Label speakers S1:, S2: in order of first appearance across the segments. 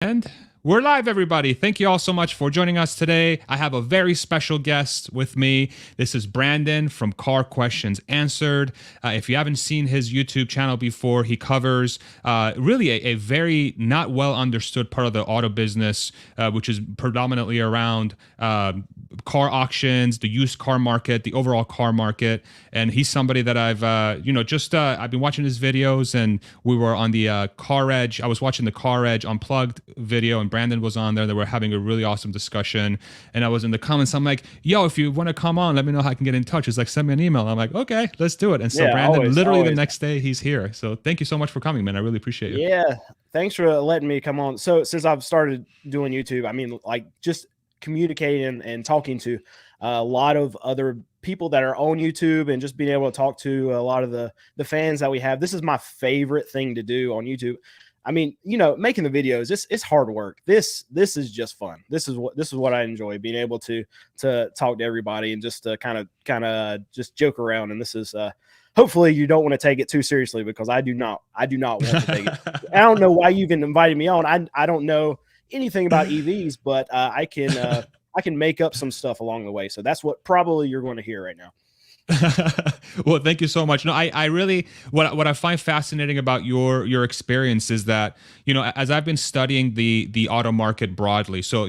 S1: And we're live, everybody. Thank you all so much for joining us today. I have a very special guest with me. This is Brandon from Car Questions Answered. If you haven't seen his YouTube channel before, he covers really a very not well understood part of the auto business, which is predominantly around car auctions, the used car market, the overall car market. And he's somebody that I've been watching his videos, and we were on the Car Edge. I was watching the Car Edge Unplugged video, and Brandon was on there. They were having a really awesome discussion, and I was in the comments. I'm like, "Yo, if you want to come on, let me know how I can get in touch." It's like, send me an email. I'm like, "Okay, let's do it." And so
S2: Yeah,
S1: Brandon, literally the
S2: always.
S1: next day, he's here. So thank you so much for coming, man. I really appreciate you.
S2: Yeah, thanks for letting me come on. So since I've started doing YouTube, I mean, like just communicating and talking to a lot of other people that are on YouTube and just being able to talk to a lot of the fans that we have. This is my favorite thing to do on YouTube. I mean, making the videos, it's hard work. This is just fun. This is what I enjoy, being able to talk to everybody and just to kind of just joke around. And this is hopefully you don't want to take it too seriously, because I do not want to take it. I don't know why you even invited me on. I don't know anything about EVs, but I can make up some stuff along the way. So that's what probably you're going to hear right now.
S1: Well, thank you so much. No, I really, what I find fascinating about your experience is that, as I've been studying the auto market broadly. So,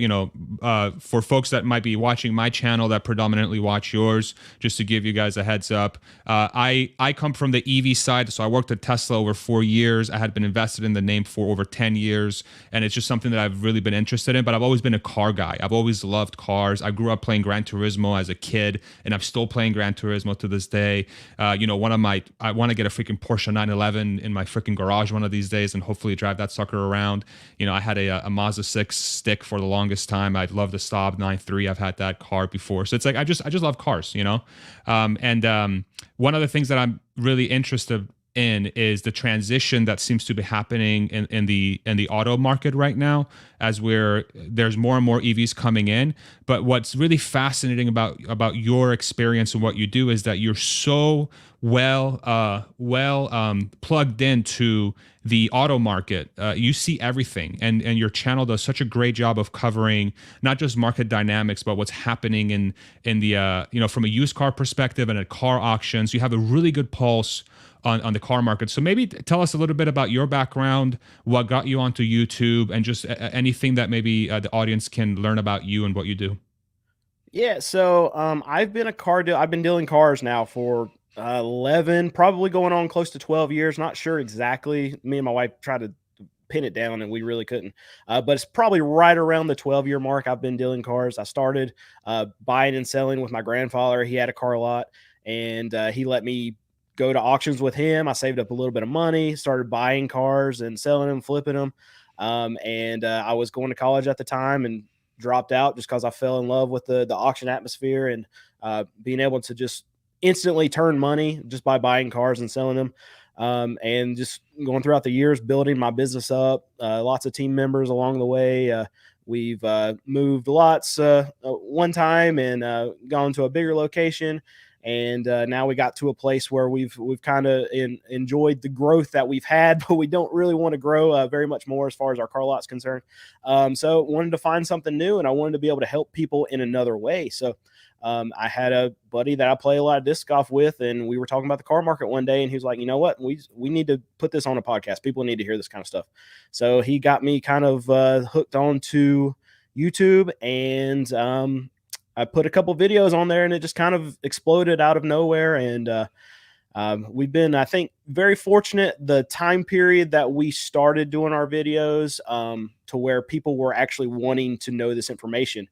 S1: for folks that might be watching my channel that predominantly watch yours, just to give you guys a heads up, I come from the EV side. So I worked at Tesla over 4 years. I had been invested in the name for over 10 years, and it's just something that I've really been interested in. But I've always been a car guy. I've always loved cars. I grew up playing Gran Turismo as a kid, and I'm still playing Gran Turismo to this day. I want to get a freaking Porsche 911 in my freaking garage one of these days, and hopefully drive that sucker around. I had a Mazda 6 stick for the longest time. I'd love the Saab 9.3. I've had that car before, so it's like I just love cars, one of the things that I'm really interested in is the transition that seems to be happening in the auto market right now, as there's more and more EVs coming in. But what's really fascinating about your experience and what you do is that you're so well plugged into the auto market. You see everything, and your channel does such a great job of covering not just market dynamics, but what's happening in the from a used car perspective and at car auctions. You have a really good pulse on the car market. So maybe tell us a little bit about your background, what got you onto YouTube, and just anything that maybe the audience can learn about you and what you do.
S2: Yeah, so I've been dealing cars now for 11, probably going on close to 12 years. Not sure exactly. Me and my wife tried to pin it down, and we really couldn't. But it's probably right around the 12-year mark I've been dealing cars. I started buying and selling with my grandfather. He had a car lot, and he let me go to auctions with him. I saved up a little bit of money, started buying cars and selling them, flipping them. And I was going to college at the time and dropped out just because I fell in love with the auction atmosphere and being able to just instantly turn money just by buying cars and selling them. And just going throughout the years, building my business up, lots of team members along the way. We've moved lots one time and gone to a bigger location. And now we got to a place where we've kind of enjoyed the growth that we've had, but we don't really want to grow very much more as far as our car lot's concerned. So wanted to find something new, and I wanted to be able to help people in another way. So I had a buddy that I play a lot of disc golf with, and we were talking about the car market one day, and he was like, "You know what? We need to put this on a podcast. People need to hear this kind of stuff." So he got me kind of hooked on to YouTube, and I put a couple videos on there, and it just kind of exploded out of nowhere. And we've been, I think, very fortunate the time period that we started doing our videos to where people were actually wanting to know this information.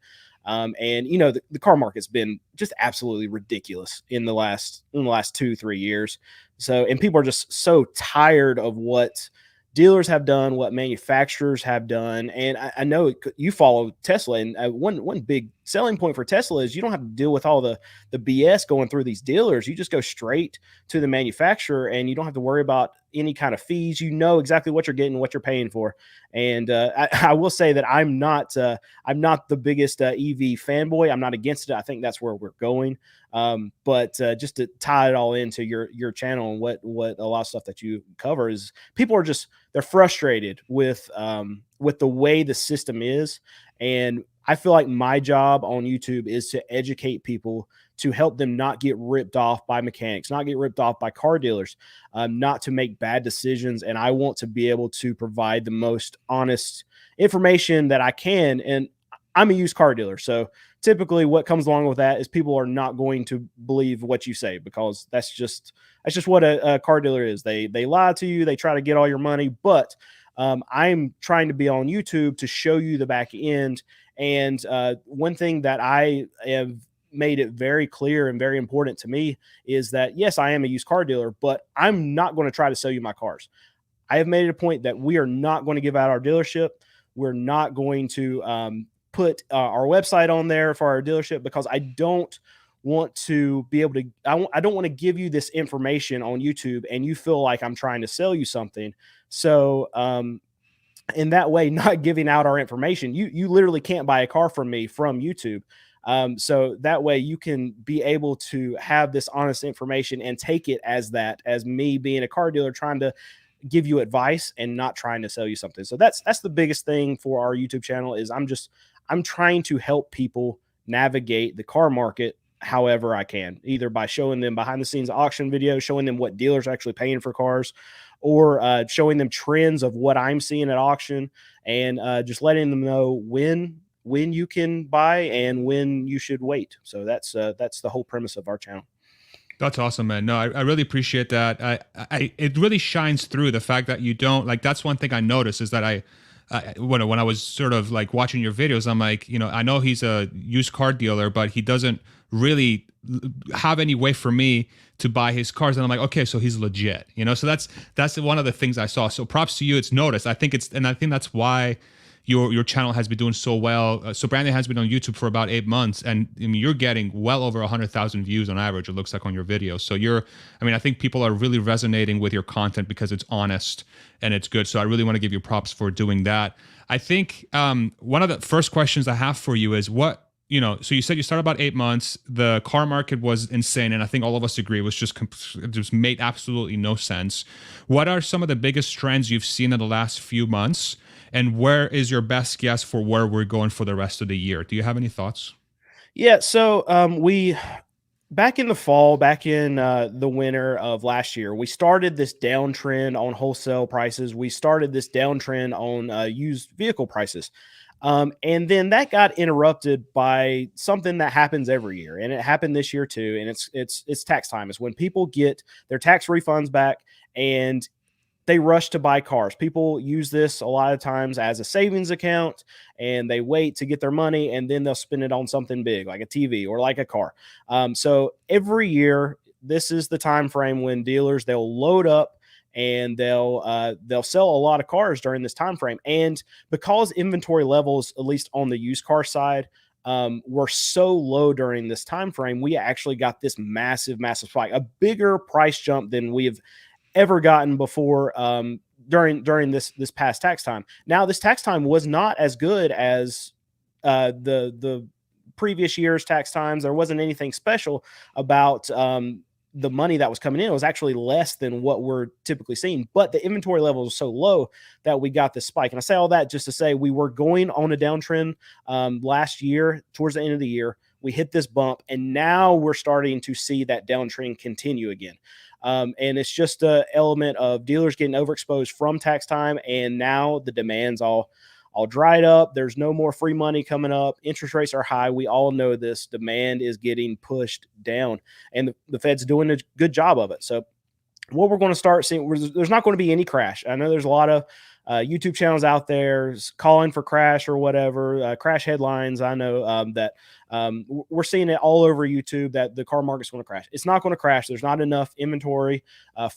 S2: And the car market's been just absolutely ridiculous in the last 2-3 years. So, and people are just so tired of what dealers have done, what manufacturers have done. And I know you follow Tesla, and one big selling point for Tesla is you don't have to deal with all the BS going through these dealers. You just go straight to the manufacturer, and you don't have to worry about any kind of fees. You know exactly what you're getting, what you're paying for. And I will say that I'm not the biggest EV fanboy. I'm not against it. I think that's where we're going. But just to tie it all into your channel and what a lot of stuff that you cover is people are just they're frustrated with the way the system is. And I feel like my job on YouTube is to educate people, to help them not get ripped off by mechanics, not get ripped off by car dealers, not to make bad decisions. And I want to be able to provide the most honest information that I can. And I'm a used car dealer. So typically what comes along with that is people are not going to believe what you say, because that's just what a car dealer is. They lie to you. They try to get all your money. But I'm trying to be on YouTube to show you the back end. And one thing that I have made it very clear and very important to me is that, yes, I am a used car dealer, but I'm not going to try to sell you my cars. I have made it a point that we are not going to give out our dealership. We're not going to put our website on there for our dealership, because I don't want to be able to, I don't want to give you this information on YouTube and you feel like I'm trying to sell you something. So, in that way, not giving out our information, you literally can't buy a car from me from YouTube. So that way you can be able to have this honest information and take it as me being a car dealer trying to give you advice and not trying to sell you something. So that's the biggest thing for our YouTube channel is I'm trying to help people navigate the car market however I can, either by showing them behind the scenes auction videos, showing them what dealers are actually paying for cars, or showing them trends of what I'm seeing at auction, and just letting them know when you can buy and when you should wait. So that's the whole premise of our channel.
S1: That's awesome, man. No, I really appreciate that. It really shines through the fact that you don't like. That's one thing I noticed is that when I was sort of like watching your videos, I'm like, I know he's a used car dealer, but he doesn't really have any way for me to buy his cars. And I'm like, okay, so he's legit, so that's one of the things I saw. So props to you. It's noticed. I think that's why your channel has been doing so well. So Brandon has been on YouTube for about 8 months, and I mean, you're getting well over 100,000 views on average, it looks like, on your videos. So I think people are really resonating with your content because it's honest and it's good. So I really want to give you props for doing that. I think one of the first questions I have for you is so you said you started about 8 months. The car market was insane, and I think all of us agree it just made absolutely no sense. What are some of the biggest trends you've seen in the last few months, and where is your best guess for where we're going for the rest of the year? Do you have any thoughts?
S2: Yeah, so we back in the fall, back in the winter of last year, we started this downtrend on wholesale prices. We started this downtrend on used vehicle prices. And then that got interrupted by something that happens every year, and it happened this year too. And it's tax time. It's when people get their tax refunds back and they rush to buy cars. People use this a lot of times as a savings account, and they wait to get their money, and then they'll spend it on something big like a TV or like a car. So every year, this is the time frame when dealers, they'll load up and they'll sell a lot of cars during this time frame. And because inventory levels, at least on the used car side, were so low during this time frame, we actually got this massive spike, a bigger price jump than we have ever gotten before during this past tax time. Now, this tax time was not as good as the previous year's tax times. There wasn't anything special about the money that was coming in. It was actually less than what we're typically seeing, but the inventory level was so low that we got this spike. And I say all that just to say we were going on a downtrend last year. Towards the end of the year, we hit this bump, and now we're starting to see that downtrend continue again. And it's just an element of dealers getting overexposed from tax time, and now the demand's all dried up. There's no more free money coming up. Interest rates are high. We all know this. Demand is getting pushed down, and the Fed's doing a good job of it. So what we're going to start seeing, there's not going to be any crash. I know there's a lot of YouTube channels out there calling for crash or whatever, crash headlines. I know that We're seeing it all over YouTube that the car market's going to crash. It's not going to crash. There's not enough inventory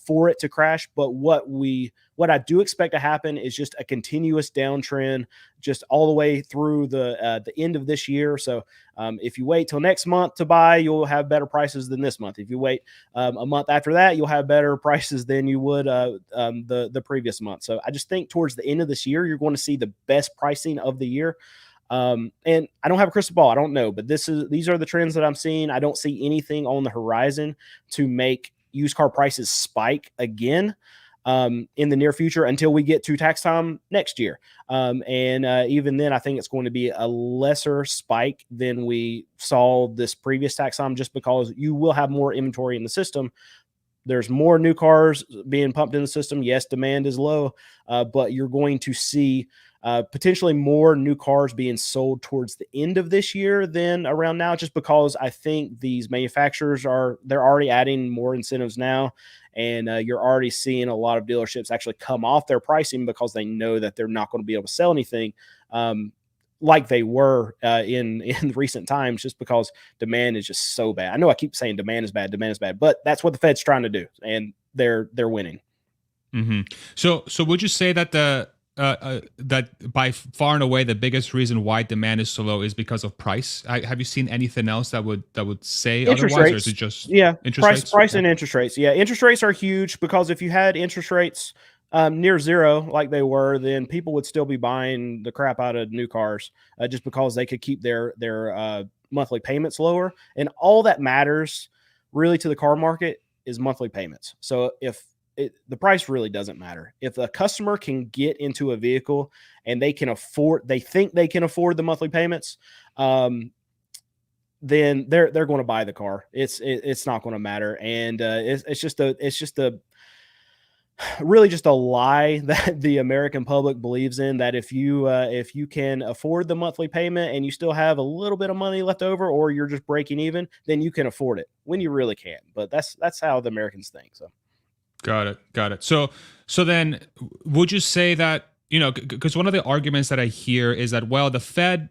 S2: for it to crash. But what I do expect to happen is just a continuous downtrend, just all the way through the end of this year. So if you wait till next month to buy, you'll have better prices than this month. If you wait a month after that, you'll have better prices than you would the previous month. So I just think towards the end of this year, you're going to see the best pricing of the year. And I don't have a crystal ball. I don't know, but these are the trends that I'm seeing. I don't see anything on the horizon to make used car prices spike again in the near future until we get to tax time next year. Even then, I think it's going to be a lesser spike than we saw this previous tax time, just because you will have more inventory in the system. There's more new cars being pumped in the system. Yes, demand is low, but you're going to see potentially more new cars being sold towards the end of this year than around now, just because I think these manufacturers they're already adding more incentives now. And you're already seeing a lot of dealerships actually come off their pricing because they know that they're not going to be able to sell anything like they were in recent times, just because demand is just so bad. I know I keep saying demand is bad, but that's what the Fed's trying to do, and they're winning.
S1: Mm-hmm. So would you say that that by far and away the biggest reason why demand is so low is because of price? Have you seen anything else that would say
S2: interest
S1: otherwise,
S2: rates.
S1: or is it just
S2: interest rates? Price
S1: Okay.
S2: and interest rates. Yeah, interest rates are huge, because if you had interest rates near zero like they were, then people would still be buying the crap out of new cars just because they could keep their monthly payments lower. And all that matters really to the car market is monthly payments. So if the price really doesn't matter. If a customer can get into a vehicle and they think they can afford the monthly payments, then they're going to buy the car. It's not going to matter. And it's just really just a lie that the American public believes in, that if you can afford the monthly payment and you still have a little bit of money left over, or you're just breaking even, then you can afford it, when you really can't. But that's how the Americans think. So.
S1: Got it. So then, would you say that, because one of the arguments that I hear is that, well, the Fed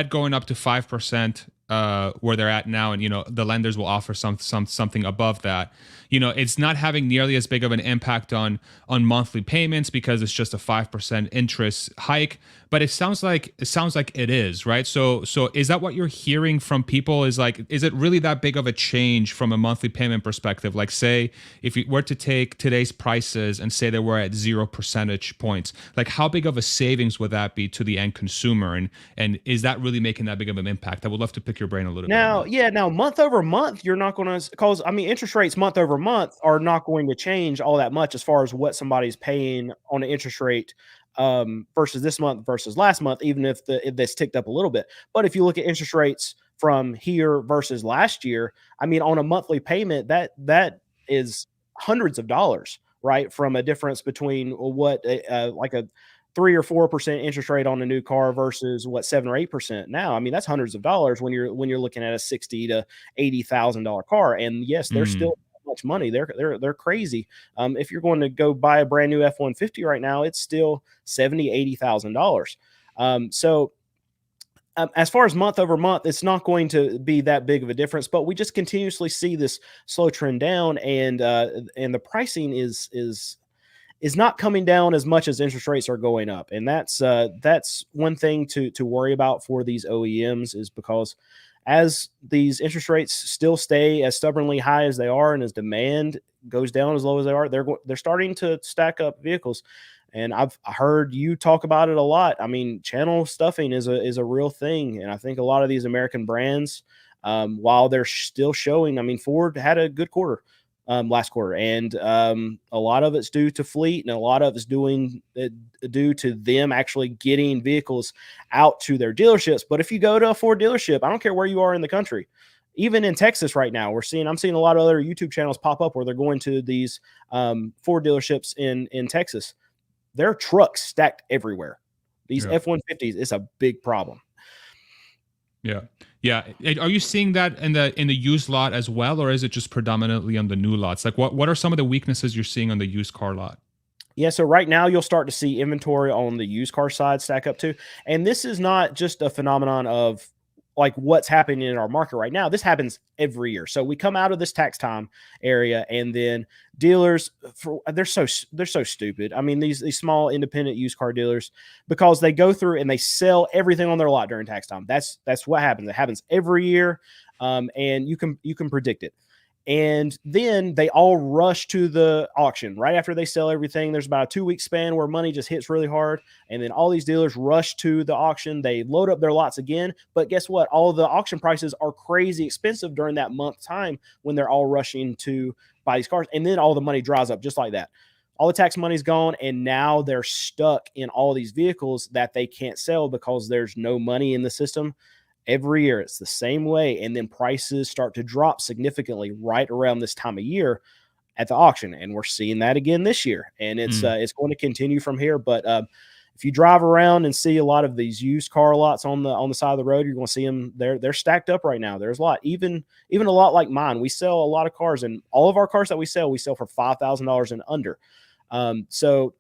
S1: going up to 5%, where they're at now, and the lenders will offer something above that. It's not having nearly as big of an impact on monthly payments because it's just a 5% interest hike. But it sounds like it is, right? So is that what you're hearing from people? Is it really that big of a change from a monthly payment perspective? Like, say, if you were to take today's prices and say they were at 0 percentage points, like how big of a savings would that be to the end consumer? And is that really making that big of an impact? I would love to pick your brain a little bit on that.
S2: Now month over month, you're not going to, because interest rates month over month are not going to change all that much as far as what somebody's paying on an interest rate versus this month versus last month, even if this ticked up a little bit. But if you look at interest rates from here versus last year, on a monthly payment, that is hundreds of dollars, right? From a difference between what like a 3 or 4% interest rate on a new car versus what 7 or 8% now. That's hundreds of dollars when you're looking at a $60,000 to $80,000 car. And yes, they're still much money. They're crazy. If you're going to go buy a brand new F-150 right now, it's still $70,000, $80,000. So as far as month over month, it's not going to be that big of a difference, but we just continuously see this slow trend down, and the pricing is not coming down as much as interest rates are going up. And that's one thing to worry about for these OEMs, is because as these interest rates still stay as stubbornly high as they are, and as demand goes down as low as they are, they're starting to stack up vehicles. And I've heard you talk about it a lot. Channel stuffing is a real thing. And I think a lot of these American brands, while they're still showing, Ford had a good quarter last quarter, and a lot of it's due to fleet, and a lot of it's due to them actually getting vehicles out to their dealerships. But if you go to a Ford dealership, I don't care where you are in the country, even in Texas right now, I'm seeing a lot of other YouTube channels pop up where they're going to these Ford dealerships in Texas. There are trucks stacked everywhere. These F-150s, it's a big problem.
S1: Yeah. Are you seeing that in the used lot as well, or is it just predominantly on the new lots? Like, what are some of the weaknesses you're seeing on the used car lot?
S2: Yeah, so right now you'll start to see inventory on the used car side stack up too. And this is not just a phenomenon of like what's happening in our market right now. This happens every year. So we come out of this tax time area, and then dealers, they're so stupid. I mean, these small independent used car dealers, because they go through and they sell everything on their lot during tax time. That's what happens. It happens every year, and you can predict it. And then they all rush to the auction right after they sell everything. There's about a 2-week span where money just hits really hard. And then all these dealers rush to the auction. They load up their lots again. But guess what? All the auction prices are crazy expensive during that month time when they're all rushing to buy these cars. And then all the money dries up just like that. All the tax money's gone. And now they're stuck in all these vehicles that they can't sell because there's no money in the system. Every year, it's the same way. And then prices start to drop significantly right around this time of year at the auction. And we're seeing that again this year. And it's going to continue from here. But if you drive around and see a lot of these used car lots on the side of the road, you're going to see them. They're stacked up right now. There's a lot, even a lot like mine. We sell a lot of cars, and all of our cars that we sell for $5,000 and under. So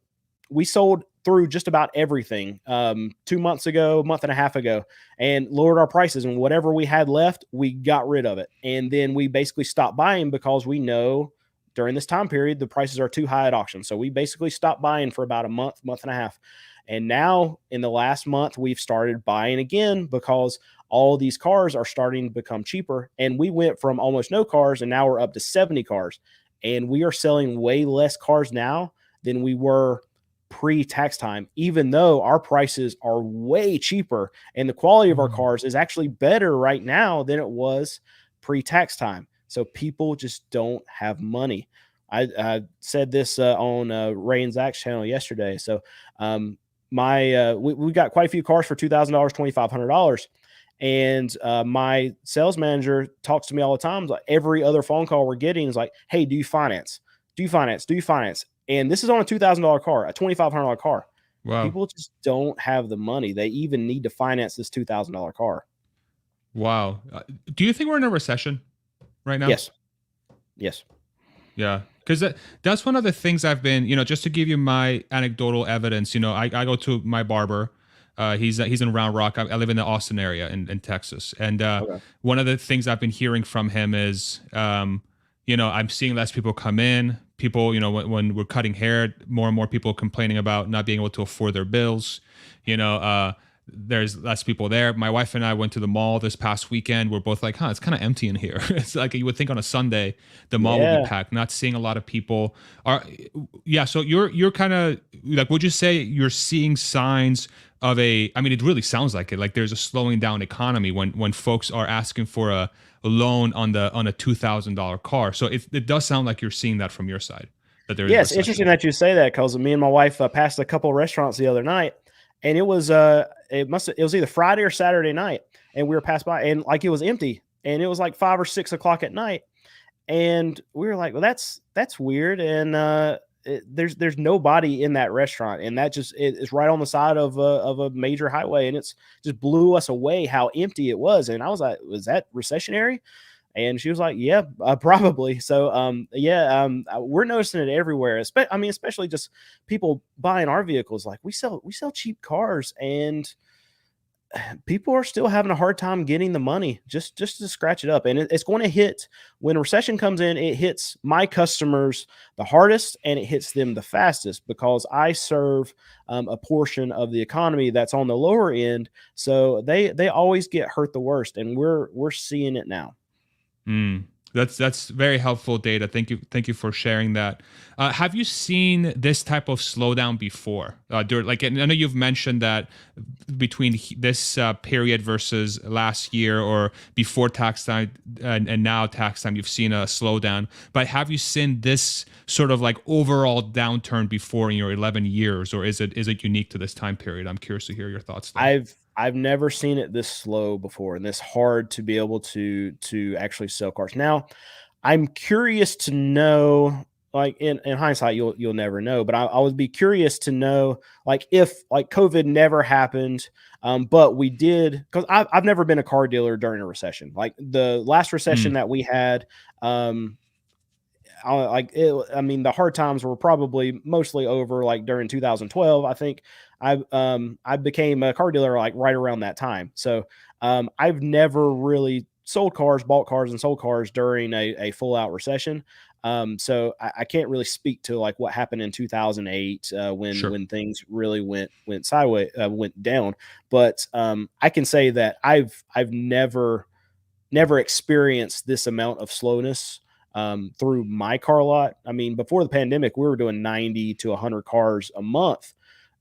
S2: we sold through just about everything 2 months ago, month and a half ago, and lowered our prices. And whatever we had left, we got rid of it. And then we basically stopped buying because we know during this time period, the prices are too high at auction. So we basically stopped buying for about a month and a half. And now in the last month, we've started buying again because all these cars are starting to become cheaper. And we went from almost no cars, and now we're up to 70 cars. And we are selling way less cars now than we were pre-tax time, even though our prices are way cheaper and the quality of our cars is actually better right now than it was pre-tax time. So people just don't have money. I said this on Ray and Zach's channel yesterday. So we got quite a few cars for $2,000, $2,500. And my sales manager talks to me all the time. Like every other phone call we're getting is like, hey, do you finance? Do you finance? Do you finance? And this is on a $2,000 car, a $2,500 car.
S1: Wow.
S2: People just don't have the money. They even need to finance this $2,000 car.
S1: Wow. Do you think we're in a recession right now?
S2: Yes.
S1: Yeah. Because that's one of the things I've been, just to give you my anecdotal evidence, I go to my barber. He's in Round Rock. I live in the Austin area in Texas. And
S2: Okay.
S1: One of the things I've been hearing from him is, I'm seeing less people come in. People, when we're cutting hair, more and more people complaining about not being able to afford their bills. There's less people there. My wife and I went to the mall this past weekend. We're both like, it's kind of empty in here. It's like you would think on a Sunday, the mall would be packed. Not seeing a lot of people. So you're kind of like, would you say you're seeing signs of it really sounds like it. Like there's a slowing down economy when folks are asking for a loan on a $2,000 car. So it does sound like you're seeing that from your side. That there is
S2: it's interesting that you say that, because me and my wife passed a couple of restaurants the other night, and it was it was either Friday or Saturday night, and we were passed by, and like it was empty, and it was like 5 or 6 o'clock at night, and we were like, well, that's weird, and there's nobody in that restaurant, and that just it's right on the side of a major highway, and it's just blew us away how empty it was. And I was like, was that recessionary? And she was like, yeah, probably. So we're noticing it everywhere. Especially just people buying our vehicles. Like we sell cheap cars, and people are still having a hard time getting the money just to scratch it up. And it's going to hit when a recession comes in. It hits my customers the hardest, and it hits them the fastest, because I serve a portion of the economy that's on the lower end. So they always get hurt the worst, and we're seeing it now.
S1: That's very helpful data. Thank you for sharing that. Have you seen this type of slowdown before? I know you've mentioned that between this period versus last year or before tax time and now tax time, you've seen a slowdown. But have you seen this sort of like overall downturn before in your 11 years, or is it unique to this time period? I'm curious to hear your thoughts there.
S2: I've never seen it this slow before, and this hard to be able to actually sell cars. Now, I'm curious to know, like in hindsight, you'll never know, but I would be curious to know, like if like COVID never happened, but we did, because I've never been a car dealer during a recession. Like the last recession that we had, the hard times were probably mostly over like during 2012. I think I became a car dealer like right around that time. So I've never really sold cars, bought cars, and sold cars during a full out recession. So I can't really speak to like what happened in 2008
S1: Sure.
S2: when things really went sideways, went down. But I can say that I've never experienced this amount of slowness through my car lot. I mean, before the pandemic, we were doing 90 to 100 cars a month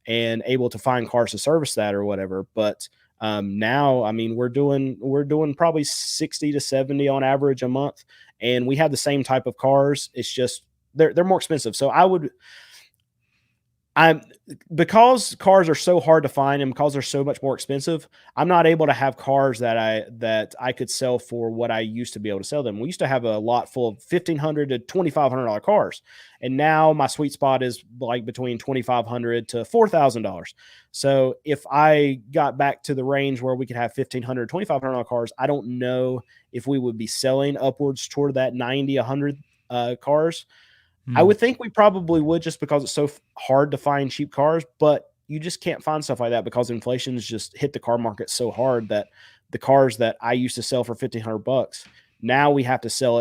S2: and able to find cars to service that or whatever. But now, I mean, we're doing probably 60 to 70 on average a month, and we have the same type of cars. It's just they're more expensive. So I'm because cars are so hard to find and because they're so much more expensive, I'm not able to have cars that I could sell for what I used to be able to sell them. We used to have a lot full of $1,500 to $2,500 cars, and now my sweet spot is like between $2,500 to $4,000. So if I got back to the range where we could have $1,500 $2,500 cars, I don't know if we would be selling upwards toward that 90 100 cars. I
S1: Hmm.
S2: would think we probably would just because it's so hard to find cheap cars, but you just can't find stuff like that because inflation's just hit the car market so hard that the cars that I used to sell for $1,500, now we have to sell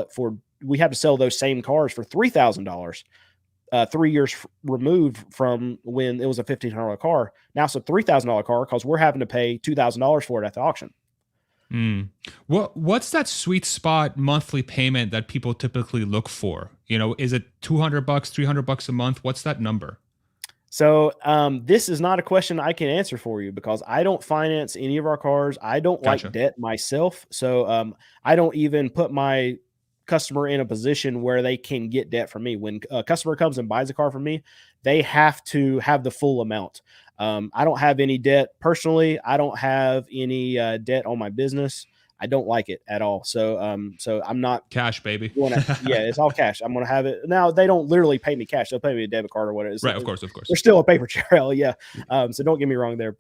S2: those same cars for $3,000. 3 years removed from when it was a $1,500 car. Now it's a $3,000 car because we're having to pay $2,000 for it at the auction.
S1: Mm. What's that sweet spot monthly payment that people typically look for? Is it $200, $300 a month? What's that number?
S2: So this is not a question I can answer for you because I don't finance any of our cars. I don't like
S1: Gotcha.
S2: debt myself. So I don't even put my customer in a position where they can get debt from me. When a customer comes and buys a car from me, they have to have the full amount. I don't have any debt personally. I don't have any debt on my business. I don't like it at all. So I'm not
S1: Cash, baby.
S2: yeah, it's all cash. I'm gonna have it now. They don't literally pay me cash; they'll pay me a debit card or whatever.
S1: Right, of course, of course.
S2: There's still a paper trail, yeah. So don't get me wrong there,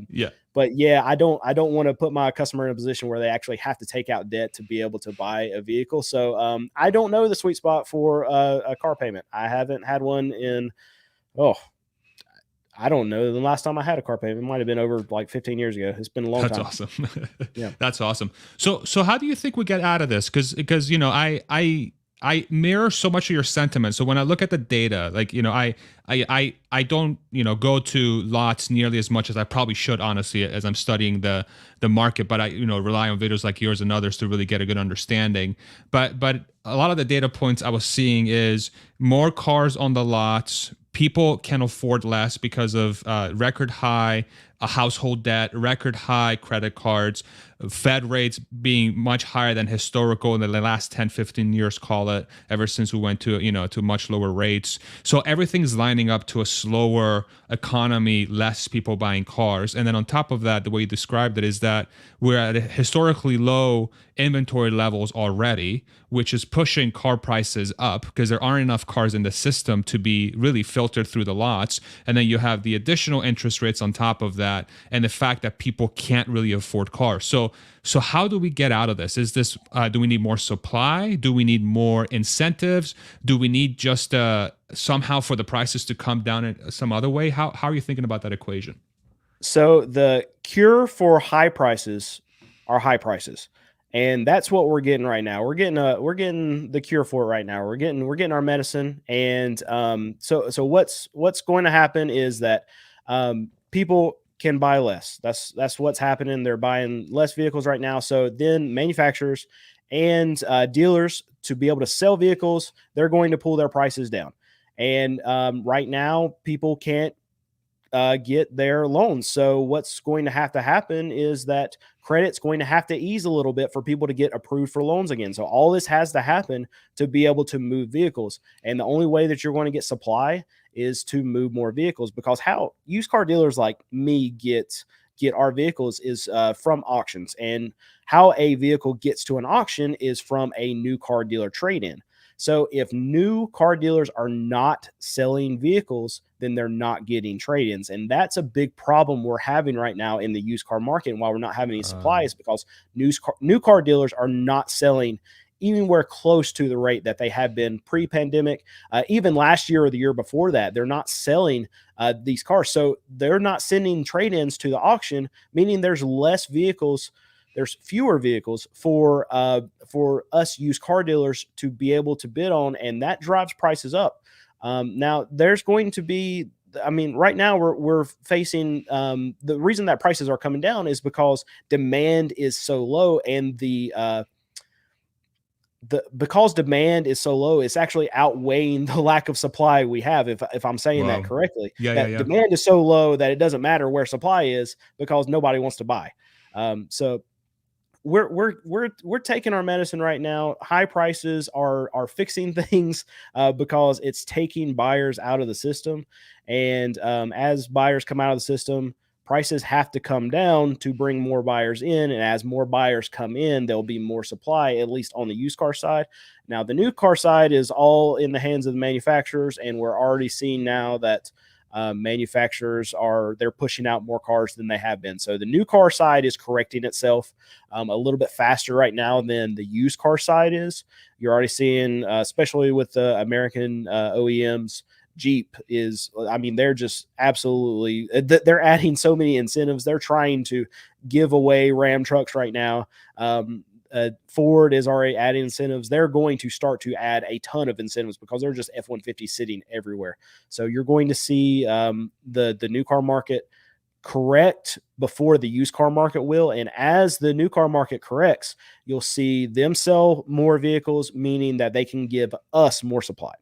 S1: Yeah.
S2: but yeah, I don't want to put my customer in a position where they actually have to take out debt to be able to buy a vehicle. So I don't know the sweet spot for a car payment. I haven't had one in oh I don't know. The last time I had a car payment might have been over like 15 years ago. It's been a long
S1: That's
S2: time.
S1: awesome.
S2: Yeah.
S1: That's awesome. So how do you think we get out of this? Because I mirror so much of your sentiment. So when I look at the data, like I don't go to lots nearly as much as I probably should, honestly, as I'm studying the market. But I rely on videos like yours and others to really get a good understanding. But a lot of the data points I was seeing is more cars on the lots. People can afford less because of record high household debt, record high credit cards, Fed rates being much higher than historical in the last 10, 15 years, call it, ever since we went to much lower rates. So everything's lining up to a slower economy, less people buying cars. And then on top of that, the way you described it is that we're at historically low inventory levels already, which is pushing car prices up because there aren't enough cars in the system to be really filtered through the lots. And then you have the additional interest rates on top of that, and the fact that people can't really afford cars. So how do we get out of this? Is this do we need more supply? Do we need more incentives? Do we need just somehow for the prices to come down in some other way? How are you thinking about that equation?
S2: So the cure for high prices are high prices. And that's what we're getting right now. We're getting the cure for it right now. We're getting our medicine. And so what's going to happen is that people can buy less. That's what's happening. They're buying less vehicles right now. So then manufacturers and dealers, to be able to sell vehicles, they're going to pull their prices down. And right now, people can't get their loans. So what's going to have to happen is that credit's going to have to ease a little bit for people to get approved for loans again. So all this has to happen to be able to move vehicles. And the only way that you're going to get supply is to move more vehicles, because how used car dealers like me get our vehicles is from auctions. And how a vehicle gets to an auction is from a new car dealer trade-in. So if new car dealers are not selling vehicles, then they're not getting trade-ins. And that's a big problem we're having right now in the used car market. And why we're not having any supply is because new car dealers are not selling anywhere close to the rate that they have been pre-pandemic. Even last year or the year before that, they're not selling these cars. So they're not sending trade-ins to the auction, meaning there's less vehicles. There's fewer vehicles for us used car dealers to be able to bid on, and that drives prices up. Now there's going to be, I mean, right now we're facing the reason that prices are coming down is because demand is so low, and because demand is so low, it's actually outweighing the lack of supply we have. If I'm saying that
S1: Wow.
S2: correctly,
S1: Yeah, yeah,
S2: that
S1: yeah.
S2: demand is so low that it doesn't matter where supply is because nobody wants to buy. So we're taking our medicine right now. High prices are fixing things because it's taking buyers out of the system, and as buyers come out of the system, prices have to come down to bring more buyers in, and as more buyers come in, there'll be more supply, at least on the used car side. Now the new car side is all in the hands of the manufacturers, and we're already seeing now that manufacturers they're pushing out more cars than they have been. So the new car side is correcting itself a little bit faster right now than the used car side is. You're already seeing, especially with the American OEMs, Jeep is, I mean, they're just absolutely, they're adding so many incentives. They're trying to give away Ram trucks right now. Ford is already adding incentives. They're going to start to add a ton of incentives because they're just F-150 sitting everywhere. So you're going to see the new car market correct before the used car market will. And as the new car market corrects, you'll see them sell more vehicles, meaning that they can give us more supply.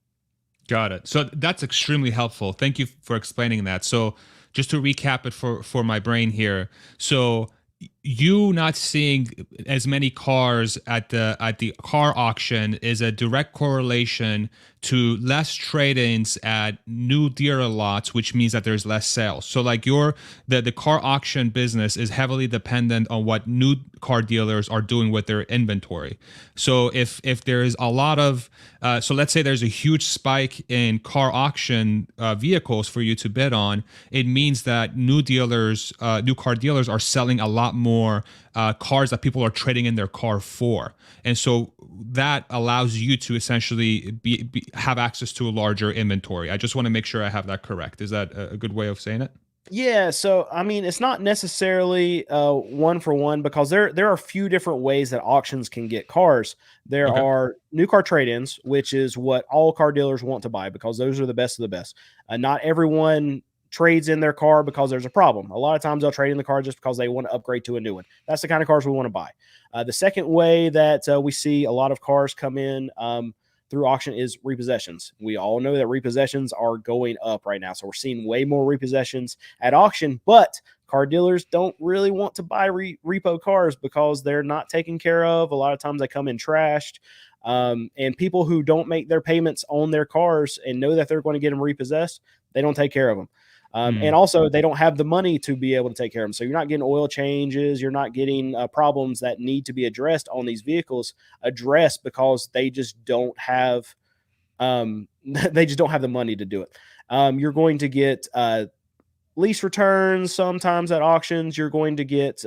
S1: Got it. So that's extremely helpful. Thank you for explaining that. So just to recap it for my brain here. So you not seeing as many cars at the car auction is a direct correlation to less trade-ins at new dealer lots, which means that there's less sales. So like the car auction business is heavily dependent on what new car dealers are doing with their inventory. So if there is a lot of so let's say there's a huge spike in car auction vehicles for you to bid on, it means that new car dealers are selling a lot more cars that people are trading in their car for. And so that allows you to essentially have access to a larger inventory. I just want to make sure I have that correct. Is that a good way of saying it?
S2: Yeah, so I mean, it's not necessarily one for one because there are a few different ways that auctions can get cars. There
S1: Okay.
S2: are new car trade-ins, which is what all car dealers want to buy because those are the best of the best. Not everyone trades in their car because there's a problem. A lot of times they'll trade in the car just because they want to upgrade to a new one. That's the kind of cars we want to buy. The second way that we see a lot of cars come in through auction is repossessions. We all know that repossessions are going up right now. So we're seeing way more repossessions at auction, but car dealers don't really want to buy repo cars because they're not taken care of. A lot of times they come in trashed. And people who don't make their payments on their cars and know that they're going to get them repossessed, they don't take care of them. And also, they don't have the money to be able to take care of them. So you're not getting oil changes. You're not getting problems that need to be addressed on these vehicles addressed because they just don't have they just don't have the money to do it. You're going to get lease returns sometimes at auctions. You're going to get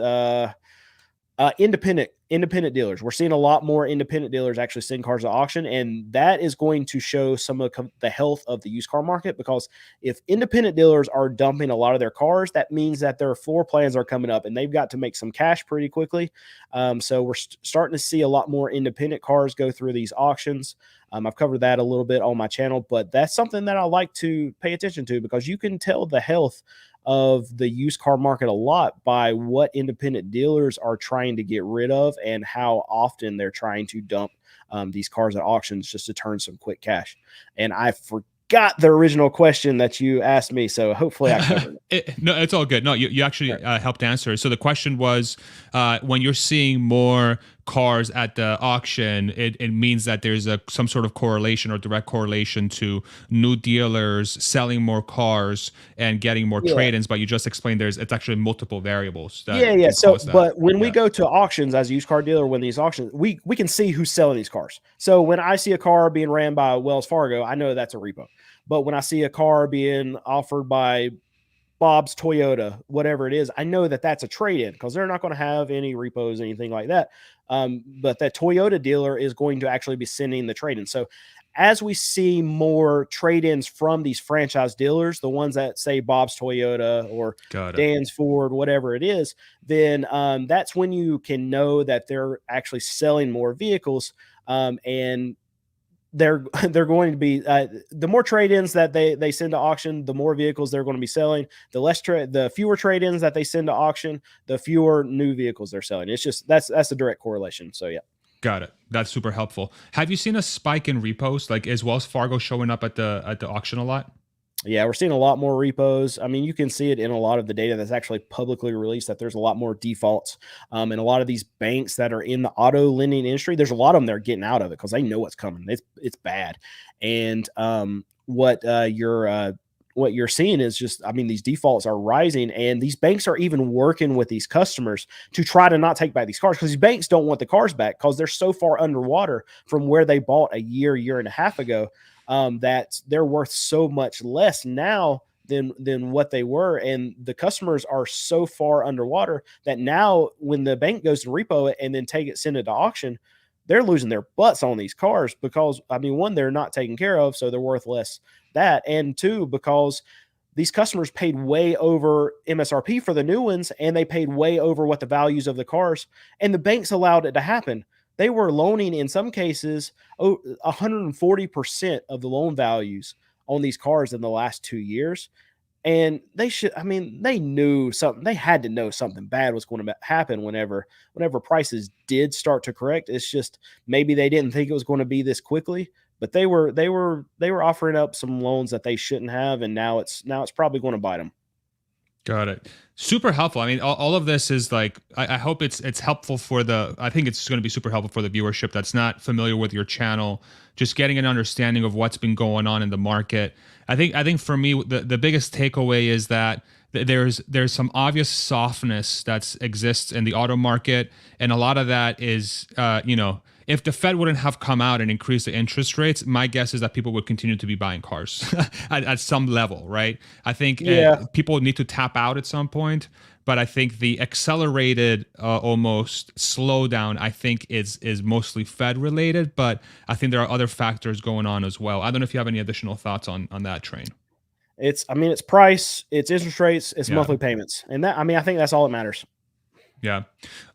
S2: independent dealers. We're seeing a lot more independent dealers actually send cars to auction, and that is going to show some of the health of the used car market, because if independent dealers are dumping a lot of their cars, that means that their floor plans are coming up and they've got to make some cash pretty quickly. So we're starting to see a lot more independent cars go through these auctions. I've covered that a little bit on my channel, but that's something that I like to pay attention to because you can tell the health of the used car market a lot by what independent dealers are trying to get rid of and how often they're trying to dump these cars at auctions just to turn some quick cash. And I forgot the original question that you asked me, so hopefully I covered it.
S1: No, it's all good. No, you actually helped answer. So the question was, when you're seeing more cars at the auction, it means that there's some sort of correlation or direct correlation to new dealers selling more cars and getting more
S2: Yeah.
S1: trade-ins. But you just explained it's actually multiple variables that
S2: Yeah.
S1: can
S2: So,
S1: cause that.
S2: but when we
S1: Yeah.
S2: go to auctions as a used car dealer, when these auctions, we can see who's selling these cars. So when I see a car being ran by Wells Fargo, I know that's a repo. But when I see a car being offered by Bob's Toyota, whatever it is, I know that that's a trade-in because they're not going to have any repos, anything like that. But that Toyota dealer is going to actually be sending the trade-in. So as we see more trade-ins from these franchise dealers, the ones that say Bob's Toyota or
S1: Got it.
S2: Dan's Ford, whatever it is, then that's when you can know that they're actually selling more vehicles. And they're going to be the more trade-ins that they send to auction, the more vehicles they're going to be selling. The fewer trade-ins that they send to auction, the fewer new vehicles they're selling. It's just that's a direct correlation. So yeah.
S1: Got it. That's super helpful. Have you seen a spike in repos? Like, is Wells Fargo showing up at the auction a lot?
S2: Yeah, we're seeing a lot more repos. I mean, you can see it in a lot of the data that's actually publicly released that there's a lot more defaults. And a lot of these banks that are in the auto lending industry, there's a lot of them that are getting out of it because they know what's coming. It's bad. And what you're seeing is just, I mean, these defaults are rising, and these banks are even working with these customers to try to not take back these cars because these banks don't want the cars back because they're so far underwater from where they bought a year and a half ago. That they're worth so much less now than what they were, and the customers are so far underwater that now when the bank goes to repo it and then send it to auction, they're losing their butts on these cars because, I mean, one, they're not taken care of, so they're worth less. That, and two, because these customers paid way over MSRP for the new ones, and they paid way over what the values of the cars, and the banks allowed it to happen. They were loaning in some cases 140% of the loan values on these cars in the last 2 years. And they knew something, they had to know something bad was going to happen whenever prices did start to correct. It's just maybe they didn't think it was going to be this quickly, but they were offering up some loans that they shouldn't have. And now it's probably going to bite them.
S1: Got it. Super helpful. I mean, all of this is like, I hope it's helpful I think it's going to be super helpful for the viewership that's not familiar with your channel, just getting an understanding of what's been going on in the market. I think for me, the biggest takeaway is that there's some obvious softness that exists in the auto market. And a lot of that is, if the Fed wouldn't have come out and increased the interest rates, my guess is that people would continue to be buying cars at some level, right? I think people need to tap out at some point, but I think the accelerated almost slowdown, I think is mostly Fed related, but I think there are other factors going on as well. I don't know if you have any additional thoughts on that train.
S2: It's price, it's interest rates, it's
S1: Yeah.
S2: monthly payments, and I think that's all that matters.
S1: Yeah.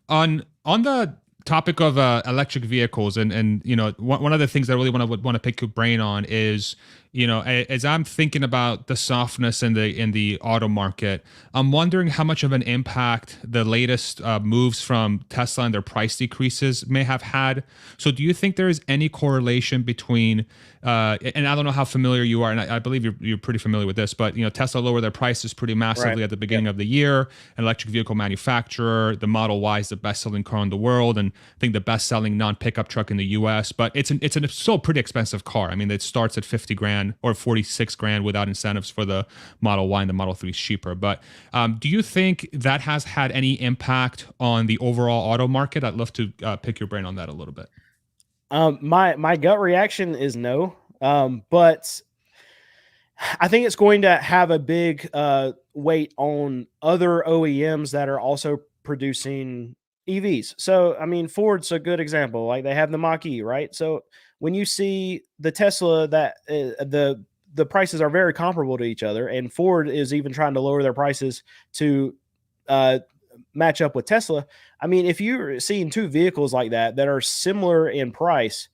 S1: On the topic of electric vehicles, and one of the things I really want to pick your brain on is, as I'm thinking about the softness in the auto market, I'm wondering how much of an impact the latest moves from Tesla and their price decreases may have had. So do you think there is any correlation between and I don't know how familiar you are, and I believe you're pretty familiar with this, but Tesla lowered their prices pretty massively at the beginning of the year. An electric vehicle manufacturer, the Model Y is the best-selling car in the world, and I think the best-selling non-pickup truck in the U.S. But it's still a pretty expensive car. I mean, it starts at 50 grand or 46 grand without incentives for the Model Y, and the Model 3 is cheaper. But do you think that has had any impact on the overall auto market? I'd love to pick your brain on that a little bit.
S2: My gut reaction is no, but I think it's going to have a big weight on other OEMs that are also producing EVs. So, I mean, Ford's a good example. Like, they have the Mach-E, right? So when you see the Tesla, that the prices are very comparable to each other, and Ford is even trying to lower their prices to match up with Tesla. I mean, if you're seeing two vehicles like that are similar in price,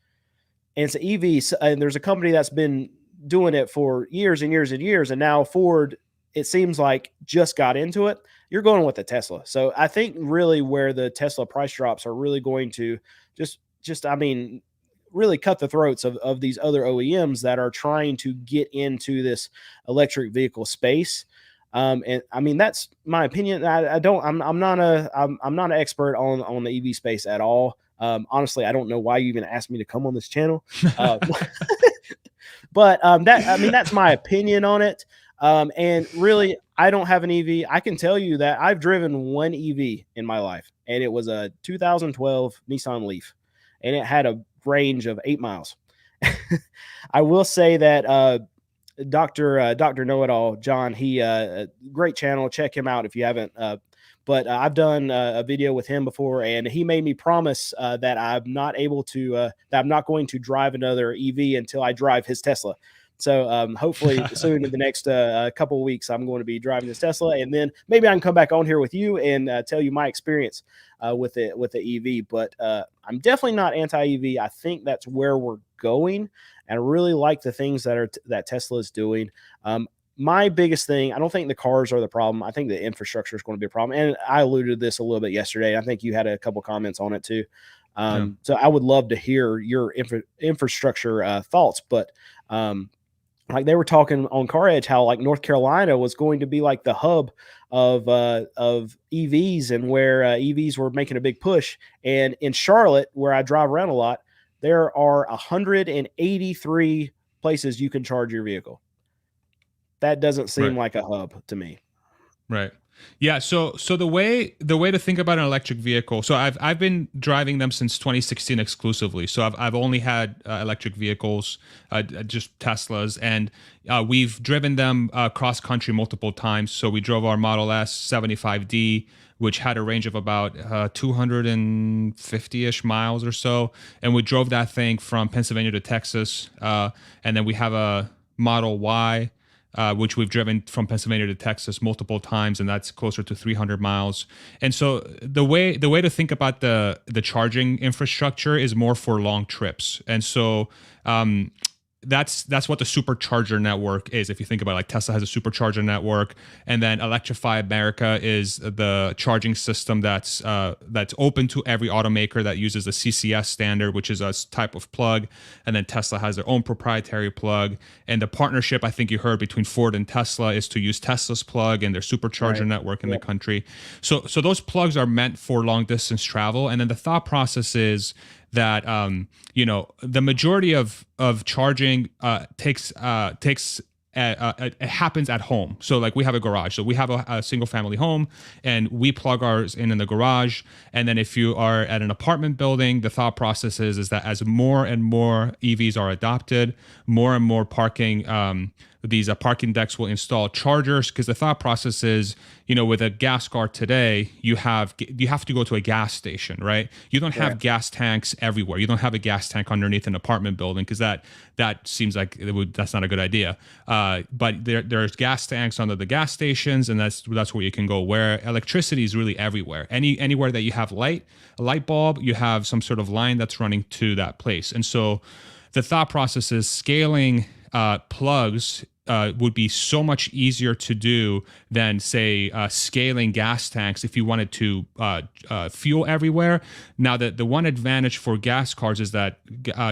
S2: and it's an EV, and there's a company that's been doing it for years and years and years, and now Ford, it seems like, just got into it, you're going with the Tesla. So I think really where the Tesla price drops are really going to just I mean, really cut the throats of these other OEMs that are trying to get into this electric vehicle space. And I mean, that's my opinion. I'm not an expert on the EV space at all. Honestly, I don't know why you even asked me to come on this channel. But that's my opinion on it. And really, I don't have an EV. I can tell you that I've driven one EV in my life, and it was a 2012 Nissan Leaf, and it had a range of 8 miles. I will say that Dr. Know It All, John. He great channel. Check him out if you haven't. But I've done a video with him before, and he made me promise that I'm not going to drive another EV until I drive his Tesla. So hopefully soon in the next couple of weeks, I'm going to be driving this Tesla, and then maybe I can come back on here with you and tell you my experience with the EV. But I'm definitely not anti-EV. I think that's where we're going, and I really like the things that Tesla is doing. My biggest thing, I don't think the cars are the problem. I think the infrastructure is going to be a problem. And I alluded to this a little bit yesterday. I think you had a couple comments on it too. So I would love to hear your infrastructure thoughts. But like they were talking on Car Edge, how like North Carolina was going to be like the hub of EVs, and where EVs were making a big push. And in Charlotte, where I drive around a lot, there are 183 places you can charge your vehicle. That doesn't seem like a hub to me.
S1: Right. Yeah. So the way to think about an electric vehicle. So I've been driving them since 2016 exclusively. So I've only had electric vehicles, just Teslas, and we've driven them cross country multiple times. So we drove our Model S 75D, which had a range of about 250-ish miles or so, and we drove that thing from Pennsylvania to Texas, and then we have a Model Y, which we've driven from Pennsylvania to Texas multiple times, and that's closer to 300 miles. And so the way to think about the charging infrastructure is more for long trips. And so that's what the supercharger network is. If you think about it, like Tesla has a supercharger network, and then Electrify America is the charging system that's open to every automaker that uses the CCS standard, which is a type of plug. And then Tesla has their own proprietary plug. And the partnership I think you heard between Ford and Tesla is to use Tesla's plug and their supercharger network in the country. So those plugs are meant for long distance travel. And then the thought process is that the majority of charging it happens at home. So like we have a garage. So we have a single family home, and we plug ours in the garage. And then if you are at an apartment building, the thought process is that as more and more EVs are adopted, more and more these parking decks will install chargers, because the thought process is, with a gas car today, you have to go to a gas station, right? You don't have gas tanks everywhere. You don't have a gas tank underneath an apartment building, because that seems like that's not a good idea. But there's gas tanks under the gas stations, and that's where you can go. Where electricity is really everywhere. Anywhere that you have a light bulb, you have some sort of line that's running to that place. And so the thought process is scaling plugs would be so much easier to do than, say, scaling gas tanks if you wanted to fuel everywhere. Now, the one advantage for gas cars is that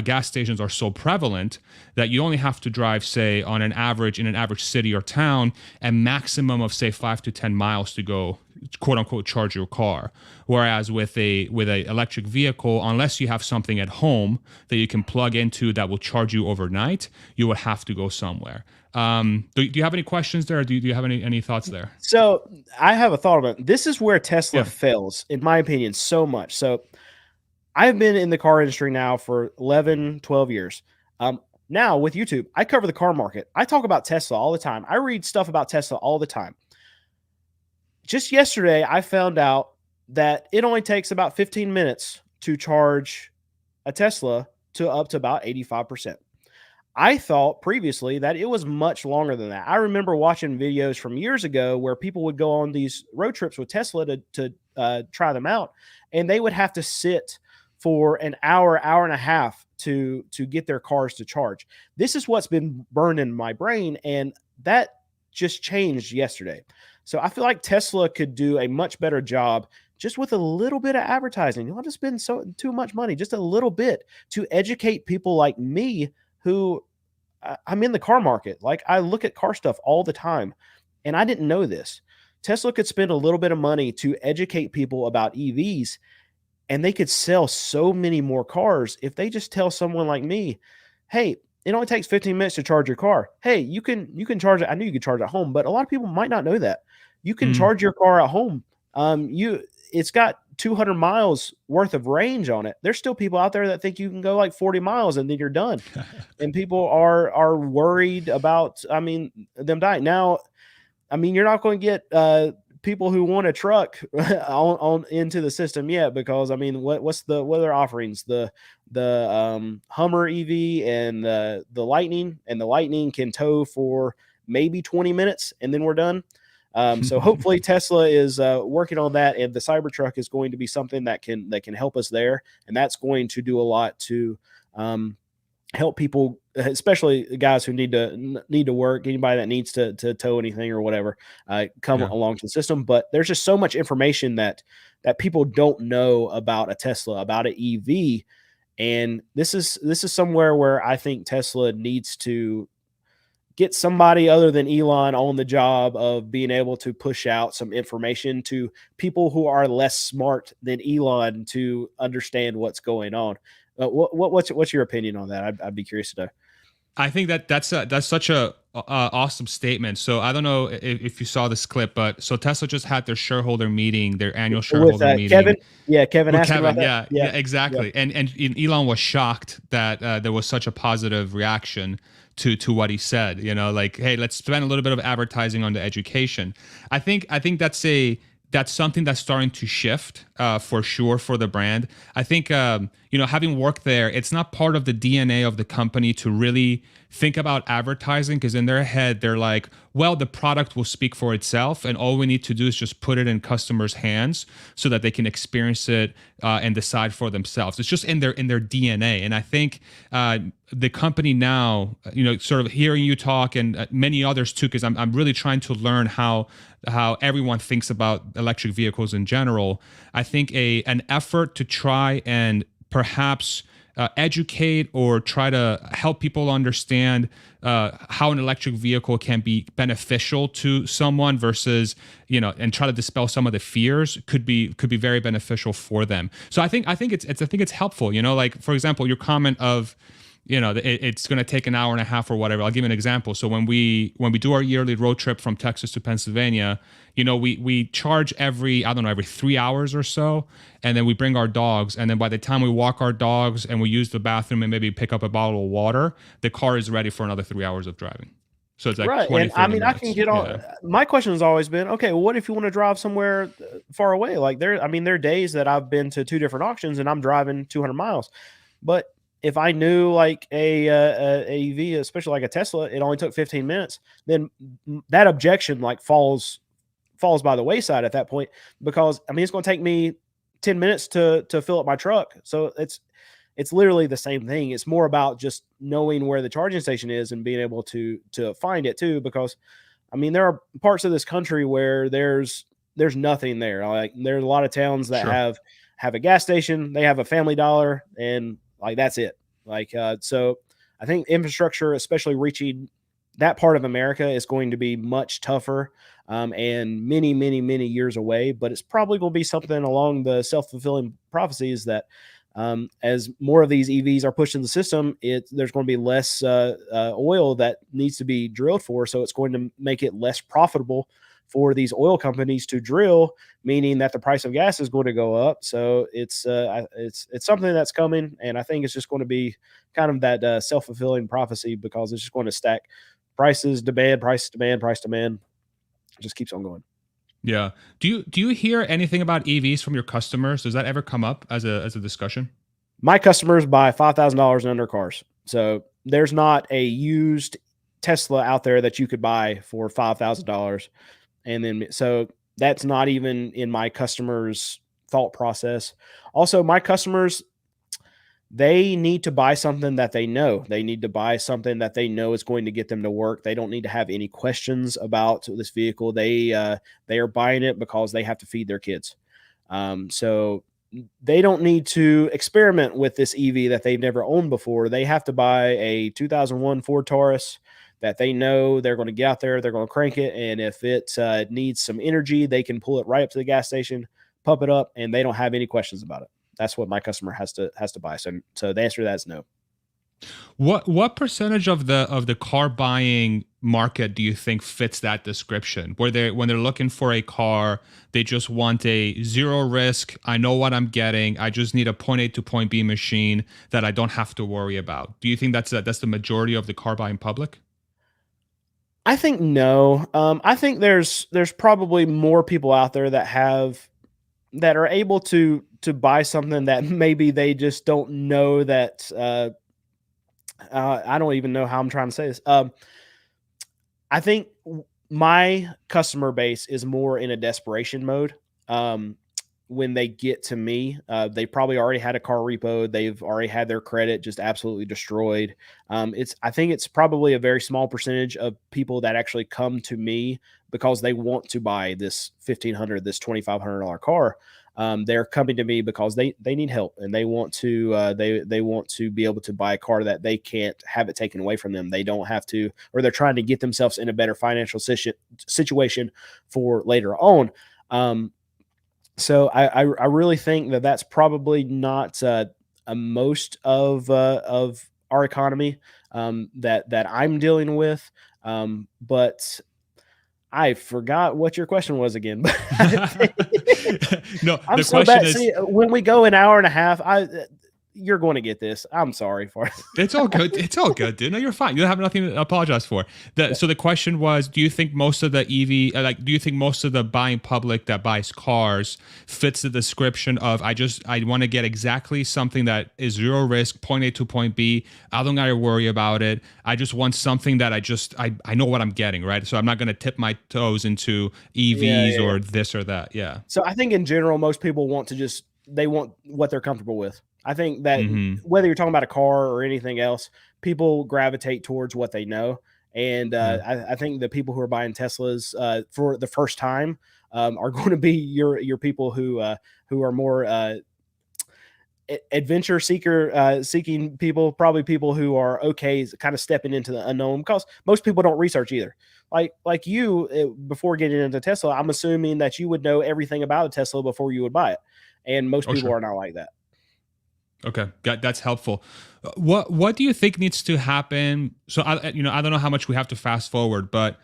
S1: gas stations are so prevalent that you only have to drive, say, in an average city or town, a maximum of, say, 5 to 10 miles to go, quote unquote, charge your car. Whereas with a electric vehicle, unless you have something at home that you can plug into that will charge you overnight, you would have to go somewhere. Do you have any questions there? Or do you have any thoughts there?
S2: So I have a thought about it. This is where Tesla fails, in my opinion, so much. So I've been in the car industry now for 11, 12 years. Now with YouTube, I cover the car market. I talk about Tesla all the time. I read stuff about Tesla all the time. Just yesterday, I found out that it only takes about 15 minutes to charge a Tesla to up to about 85%. I thought previously that it was much longer than that. I remember watching videos from years ago where people would go on these road trips with Tesla to try them out, and they would have to sit for an hour and a half to get their cars to charge. This is what's been burned in my brain, and that just changed yesterday. So I feel like Tesla could do a much better job just with a little bit of advertising. You don't have to spend too much money, just a little bit to educate people like me who I'm in the car market. Like, I look at car stuff all the time, and I didn't know this. Tesla could spend a little bit of money to educate people about EVs, and they could sell so many more cars if they just tell someone like me, hey, it only takes 15 minutes to charge your car. Hey, you can charge it. I knew you could charge at home, but a lot of people might not know that. You can charge your car at home. It's got 200 miles worth of range on it. There's still people out there that think you can go like 40 miles and then you're done. And people are worried about, I mean, them dying. Now, I mean, you're not going to get people who want a truck on into the system yet, because I mean, what are their offerings? The Hummer EV and the Lightning, and the Lightning can tow for maybe 20 minutes and then we're done. So hopefully Tesla is working on that, and the Cybertruck is going to be something that can help us there, and that's going to do a lot to help people, especially guys who need to work, anybody that needs to tow anything or whatever, come along to the system. But there's just so much information that people don't know about a Tesla, about an EV, and this is somewhere where I think Tesla needs to get somebody other than Elon on the job of being able to push out some information to people who are less smart than Elon to understand what's going on. What's your opinion on that? I'd be curious to know.
S1: I think that's such a awesome statement. So I don't know if you saw this clip, but so Tesla just had their shareholder meeting, their annual shareholder
S2: With
S1: meeting.
S2: Kevin, Kevin
S1: With
S2: asked
S1: Kevin,
S2: about that.
S1: yeah, exactly. Yeah. And Elon was shocked that there was such a positive reaction to what he said. You know, like, hey, let's spend a little bit of advertising on the education. I think that's something that's starting to shift for sure for the brand. I think, having worked there, it's not part of the DNA of the company to really think about advertising, because in their head, they're like, well, the product will speak for itself, and all we need to do is just put it in customers' hands so that they can experience it and decide for themselves. It's just in their DNA. And I think the company now, sort of hearing you talk, and many others too, because I'm really trying to learn how everyone thinks about electric vehicles in general. I think an effort to try and perhaps educate or try to help people understand how an electric vehicle can be beneficial to someone versus, and try to dispel some of the fears could be very beneficial for them. So I think it's helpful. Like, for example, your comment of, it's going to take an hour and a half or whatever. I'll give you an example. So when we do our yearly road trip from Texas to Pennsylvania, we charge every 3 hours or so, and then we bring our dogs. And then by the time we walk our dogs and we use the bathroom and maybe pick up a bottle of water, the car is ready for another 3 hours of driving. So it's like
S2: right.
S1: 20,
S2: And
S1: 30
S2: I mean,
S1: minutes.
S2: I can get on. Yeah. My question has always been, okay, well, what if you want to drive somewhere far away? Like there are days that I've been to 2 different auctions and I'm driving 200 miles, but if I knew like a EV, especially like a Tesla, it only took 15 minutes, then that objection like falls by the wayside at that point, because I mean, it's going to take me 10 minutes to fill up my truck. So it's literally the same thing. It's more about just knowing where the charging station is and being able to find it too, because I mean, there are parts of this country where there's nothing there. Like there's a lot of towns that have a gas station, they have a Family Dollar, and like that's it. Like so I think infrastructure, especially reaching that part of America, is going to be much tougher and many, many, many years away. But it's probably going to be something along the self-fulfilling prophecies that as more of these EVs are pushed in the system, there's going to be less oil that needs to be drilled for. So it's going to make it less profitable for these oil companies to drill, meaning that the price of gas is going to go up. So it's something that's coming, and I think it's just going to be kind of that self-fulfilling prophecy, because it's just going to stack prices, demand, price, demand, price, demand. It just keeps on going.
S1: Yeah. Do you hear anything about EVs from your customers? Does that ever come up as a discussion?
S2: My customers buy $5,000 and under cars, so there's not a used Tesla out there that you could buy for $5,000. And then, so that's not even in my customers' thought process. Also, my customers, they need to buy something that they know. They need to buy something that they know is going to get them to work. They don't need to have any questions about this vehicle. They are buying it because they have to feed their kids. So they don't need to experiment with this EV that they've never owned before. They have to buy a 2001 Ford Taurus that they know they're going to get out there, they're going to crank it, and if it needs some energy, they can pull it right up to the gas station, pump it up, and they don't have any questions about it. That's what my customer has to buy. So the answer to that is no.
S1: What percentage of the car buying market do you think fits that description? Where they when they're looking for a car, they just want a zero risk. I know what I'm getting. I just need a point A to point B machine that I don't have to worry about. Do you think that's the majority of the car buying public?
S2: I think no. I think there's probably more people out there that are able to buy something that maybe they just don't know that. I don't even know how I'm trying to say this. I think my customer base is more in a desperation mode. Um, when they get to me, they probably already had a car repo. They've already had their credit just absolutely destroyed. I think it's probably a very small percentage of people that actually come to me because they want to buy this 1,500, this $2,500 car. They're coming to me because they need help and they want to they want to be able to buy a car that they can't have it taken away from them. They don't have to, or they're trying to get themselves in a better financial situation for later on. So I really think that that's probably not a most of our economy that I'm dealing with. But I forgot what your question was again.
S1: No,
S2: I'm
S1: the
S2: so
S1: question
S2: bad.
S1: is
S2: See, when we go an hour and a half, you're going to get this. I'm sorry for it.
S1: it's all good. It's all good, dude. No, you're fine. You have nothing to apologize for. So the question was, do you think most of the EV, do you think most of the buying public that buys cars fits the description of I want to get exactly something that is zero risk, point A to point B. I don't got to worry about it. I just want something that I know what I'm getting, right? So I'm not going to tip my toes into
S2: Yeah,
S1: EVs
S2: yeah, yeah.
S1: or this or that. Yeah.
S2: So I think in general, most people want to just they want what they're comfortable with. I think that
S1: Mm-hmm.
S2: whether you're talking about a car or anything else, people gravitate towards what they know. And
S1: Yeah.
S2: I think the people who are buying Teslas for the first time are going to be your people who are more adventure seeking people, probably people who are okay kind of stepping into the unknown because most people don't research either. Like you, before getting into Tesla, I'm assuming that you would know everything about a Tesla before you would buy it, and most
S1: Oh,
S2: people
S1: sure.
S2: are not like that.
S1: Okay, that's helpful. What do you think needs to happen? So I don't know how much we have to fast forward, but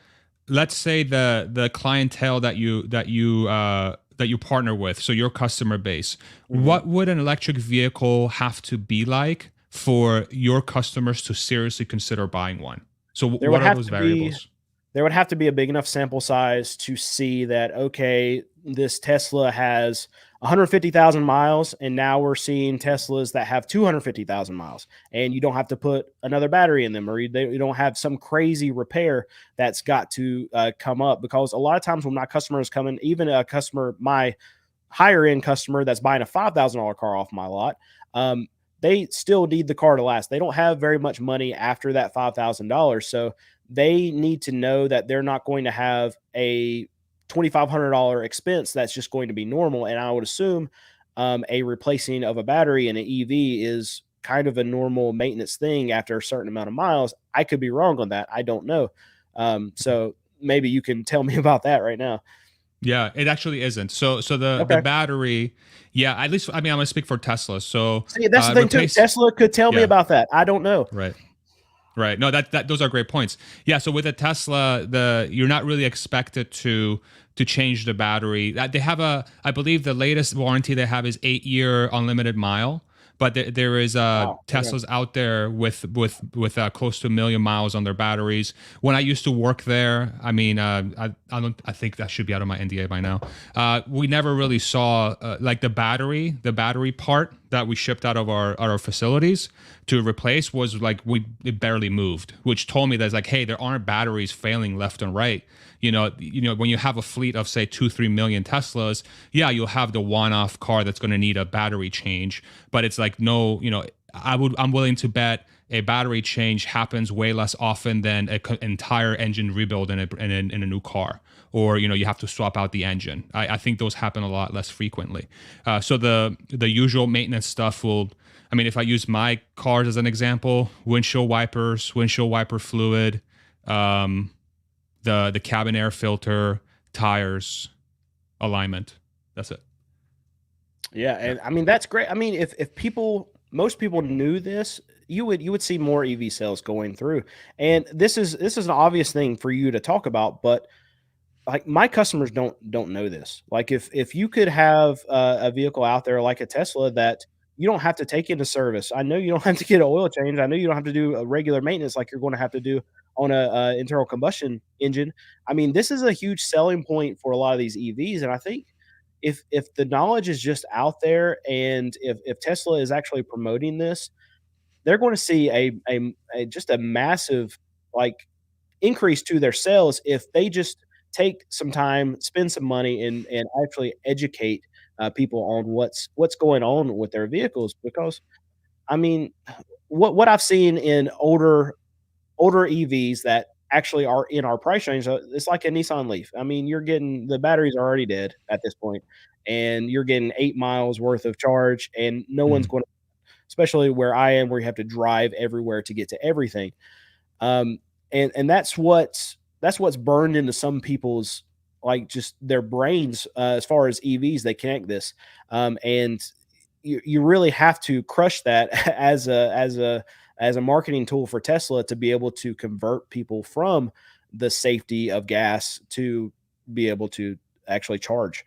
S1: let's say the clientele that you partner with, so your customer base,
S2: Mhm.
S1: what would an electric vehicle have to be like for your customers to seriously consider buying one? So
S2: There would
S1: what are
S2: have
S1: those
S2: to be
S1: variables?
S2: there would have to be a big enough sample size to see that okay, this Tesla has 150,000 miles, and now we're seeing Teslas that have 250,000 miles, and you don't have to put another battery in them, or you don't have some crazy repair that's got to come up. Because a lot of times when my customers come in, even a customer, my higher end customer that's buying a $5,000 car off my lot, they still need the car to last. They don't have very much money after that $5,000. So they need to know that they're not going to have a $2,500 expense that's just going to be normal. And I would assume a replacing of a battery in an EV is kind of a normal maintenance thing after a certain amount of miles. I could be wrong on that. I don't know. So maybe you can tell me about that right now.
S1: Yeah, it actually isn't. So the
S2: Okay.
S1: battery, yeah, at least I mean I'm gonna speak for Tesla. So
S2: See, that's the thing too.
S1: replace,
S2: Tesla could tell me
S1: yeah,
S2: about that. I don't know.
S1: right. Right. No, that those are great points. Yeah. So with a Tesla, you're not really expected to change the battery. They have I believe the latest warranty they have is 8 year unlimited mile. But there is
S2: Wow. Okay.
S1: Teslas out there with close to 1 million miles on their batteries. When I used to work there, I mean, I think that should be out of my NDA by now. We never really saw like the battery part that we shipped out of our facilities to replace was like it barely moved, which told me that it's like, hey, there aren't batteries failing left and right. When you have a fleet of say 2-3 million Teslas, yeah, you'll have the one-off car that's going to need a battery change, but it's like no, I'm willing to bet a battery change happens way less often than an entire engine rebuild in a new car, or you have to swap out the engine. I think those happen a lot less frequently. So the usual maintenance stuff will. I mean, if I use my cars as an example, windshield wipers, windshield wiper fluid, um, the cabin air filter, tires, alignment. That's it.
S2: Yeah,
S1: Yeah.
S2: and I mean that's great. I mean, if people most people knew this, you would see more EV sales going through. And this is an obvious thing for you to talk about, but like my customers don't know this. Like if you could have a vehicle out there like a Tesla that you don't have to take into service. I know you don't have to get an oil change. I know you don't have to do a regular maintenance like you're going to have to do on a internal combustion engine. I mean, this is a huge selling point for a lot of these EVs, and I think if the knowledge is just out there, and if Tesla is actually promoting this, they're going to see a just a massive like increase to their sales if they just take some time, spend some money, and actually educate people on what's going on with their vehicles. Because I mean, what I've seen in older EVs that actually are in our price range, it's like a Nissan Leaf. I mean, you're getting the batteries are already dead at this point, and you're getting 8 miles worth of charge, and no one's
S1: Mm.
S2: going to, especially where I am, where you have to drive everywhere to get to everything. Um, and that's what's burned into some people's like just their brains as far as EVs. They connect this, and you really have to crush that as a marketing tool for Tesla to be able to convert people from the safety of gas to be able to actually charge.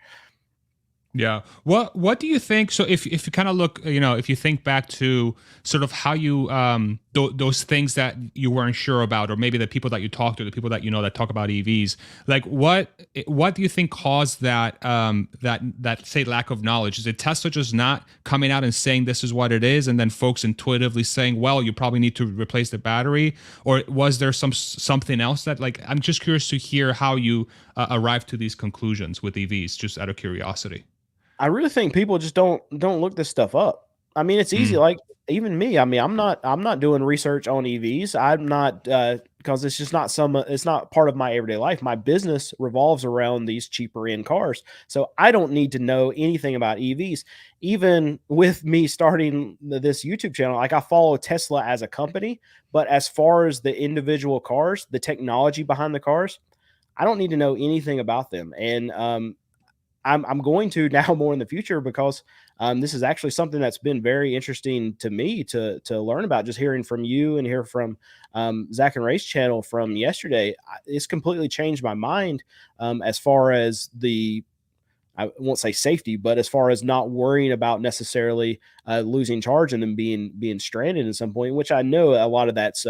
S1: Yeah. What do you think? So if you kind of look, if you think back to sort of how you those things that you weren't sure about, or maybe the people that you talk to, the people that that talk about EVs, like what do you think caused that say lack of knowledge? Is it Tesla just not coming out and saying this is what it is, and then folks intuitively saying, well, you probably need to replace the battery, or was there something else that, like, I'm just curious to hear how you arrived to these conclusions with EVs, just out of curiosity.
S2: I really think people just don't look this stuff up. I mean, it's easy.
S1: Mm.
S2: Like even me. I mean, I'm not doing research on EVs. I'm not because it's just not it's not part of my everyday life. My business revolves around these cheaper end cars, so I don't need to know anything about EVs. Even with me starting this YouTube channel, like I follow Tesla as a company, but as far as the individual cars, the technology behind the cars, I don't need to know anything about them. And I'm going to now more in the future because this is actually something that's been very interesting to me to learn about. Just hearing from you and hear from Zach and Ray's channel from yesterday, it's completely changed my mind as far as I won't say safety, but as far as not worrying about necessarily losing charge and then being stranded at some point, which I know a lot of that's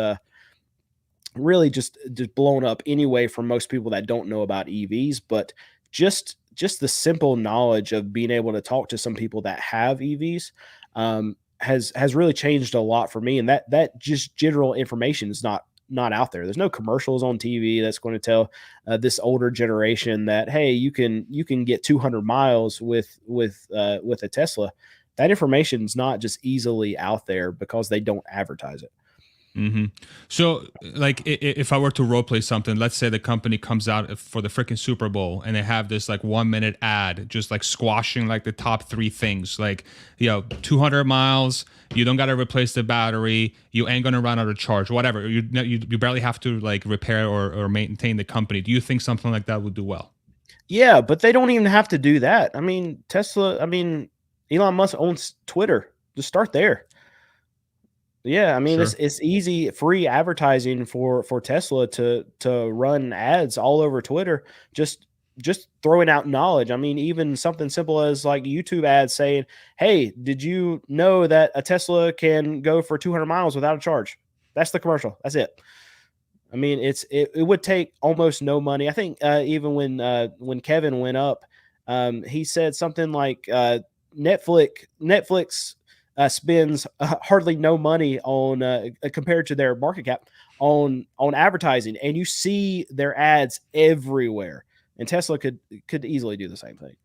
S2: really just blown up anyway for most people that don't know about EVs. But just the simple knowledge of being able to talk to some people that have EVs has really changed a lot for me. And that just general information is not out there. There's no commercials on TV that's going to tell this older generation that, hey, you can get 200 miles with a Tesla. That information is not just easily out there because they don't advertise it.
S1: Hmm. So, like, if I were to role play something, let's say the company comes out for the freaking Super Bowl and they have this like 1 minute ad, just like squashing like the top three things, like, 200 miles, you don't got to replace the battery, you ain't gonna run out of charge, whatever. You barely have to like repair or maintain the company. Do you think something like that would do well?
S2: Yeah, but they don't even have to do that. I mean, Tesla, I mean, Elon Musk owns Twitter. Just start there. Yeah, I mean, it's
S1: Sure.
S2: it's easy, free advertising for Tesla to run ads all over Twitter, just throwing out knowledge. I mean, even something simple as like YouTube ads saying, "Hey, did you know that a Tesla can go for 200 miles without a charge?" That's the commercial. That's it. I mean, it would take almost no money. I think even when Kevin went up, he said something like Netflix spends hardly no money on compared to their market cap on advertising, and you see their ads everywhere. And Tesla could easily do the same thing.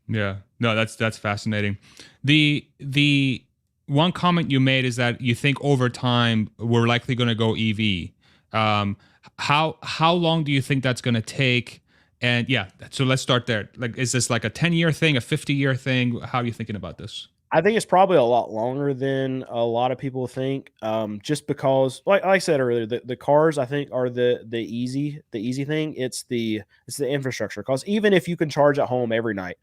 S1: Yeah. No, that's fascinating. The one comment you made is that you think over time we're likely going to go EV. Um, how long do you think that's going to take? And yeah, so let's start there. Like, is this like a 10-year thing, a 50-year thing? How are you thinking about this?
S2: I think it's probably a lot longer than a lot of people think. Just because, like I said earlier, the cars I think are the easy thing. It's the infrastructure. Because even if you can charge at home every night,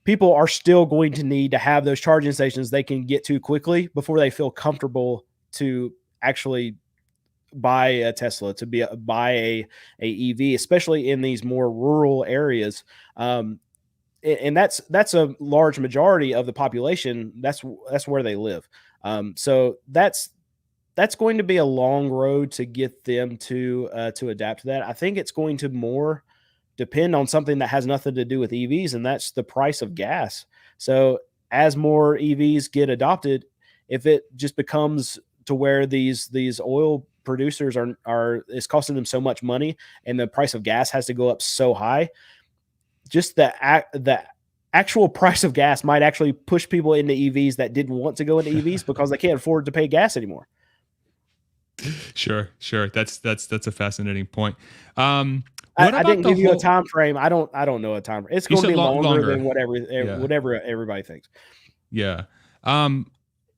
S2: people are still going to need to have those charging stations they can get to quickly before they feel comfortable to actually buy a Tesla, to buy a EV, especially in these more rural areas. And that's a large majority of the population. That's where they live. So that's going to be a long road to get them to adapt to that. I think it's going to more depend on something that has nothing to do with EVs, and that's the price of gas. So as more EVs get adopted, if it just becomes to where these oil producers are it's costing them so much money, and the price of gas has to go up so high, just the actual price of gas might actually push people into EVs that didn't want to go into EVs because they can't afford to pay gas anymore.
S1: Sure. That's a fascinating point.
S2: I didn't give you a time frame. I don't know a time frame. It's going to be longer than whatever everybody thinks.
S1: Yeah.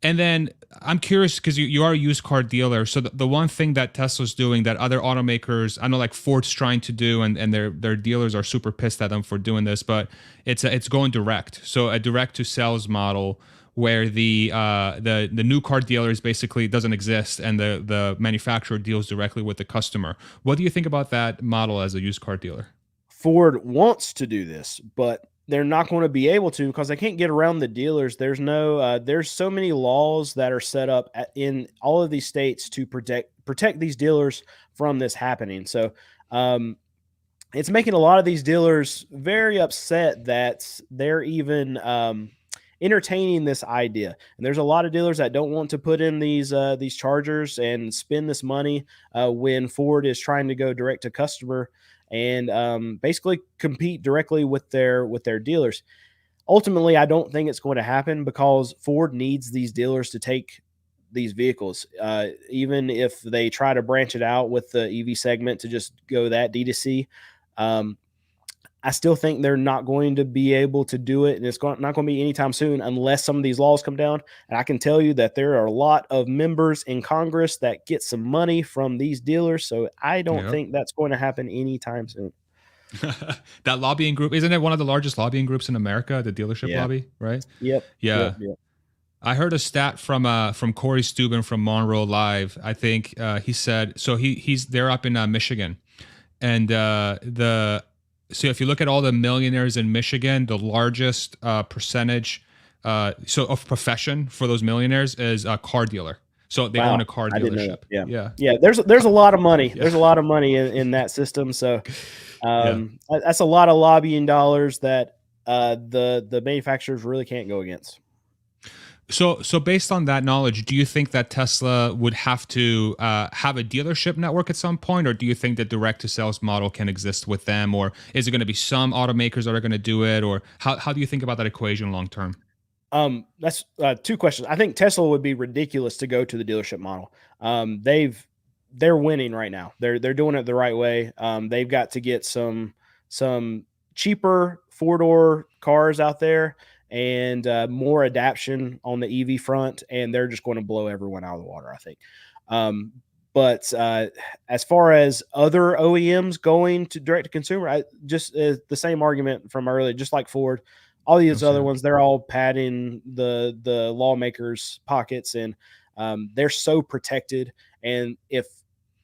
S1: And then I'm curious because you are a used car dealer. So the one thing that Tesla's doing that other automakers, I know like Ford's trying to do, and their dealers are super pissed at them for doing this, but it's going direct. So a direct to sales model where the new car dealers basically doesn't exist, and the manufacturer deals directly with the customer. What do you think about that model as a used car dealer?
S2: Ford wants to do this, but they're not going to be able to because they can't get around the dealers. There's so many laws that are set up in all of these states to protect these dealers from this happening. So it's making a lot of these dealers very upset that they're even entertaining this idea. And there's a lot of dealers that don't want to put in these chargers and spend this money when Ford is trying to go direct to customer and basically compete directly with their dealers. Ultimately, I don't think it's going to happen because Ford needs these dealers to take these vehicles. Even if they try to branch it out with the EV segment to just go that D2C, I still think they're not going to be able to do it, and it's not going to be anytime soon unless some of these laws come down. And I can tell you that there are a lot of members in Congress that get some money from these dealers, so I don't think that's going to happen anytime soon.
S1: That lobbying group, isn't it one of the largest lobbying groups in America, the dealership lobby, right?
S2: Yep.
S1: Yeah.
S2: Yep.
S1: I heard a stat from Corey Steuben from Monroe Live. I think he said so. They're up in Michigan, and so if you look at all the millionaires in Michigan, the largest percentage of profession for those millionaires is a car dealer. So they own a car dealership.
S2: Yeah. There's a lot of money. There's a lot of money in that system. So that's a lot of lobbying dollars that the manufacturers really can't go against.
S1: So based on that knowledge, do you think that Tesla would have to have a dealership network at some point, or do you think the direct to sales model can exist with them, or is it going to be some automakers that are going to do it, or how do you think about that equation long term?
S2: That's two questions. I think Tesla would be ridiculous to go to the dealership model. They're winning right now. They're doing it the right way. They've got to get some cheaper 4-door cars out there and more adaption on the EV front, and they're just going to blow everyone out of the water, I think. But as far as other OEMs going to direct to consumer, just the same argument from earlier, just like Ford, all these other ones, they're all padding the lawmakers' pockets, and they're so protected. And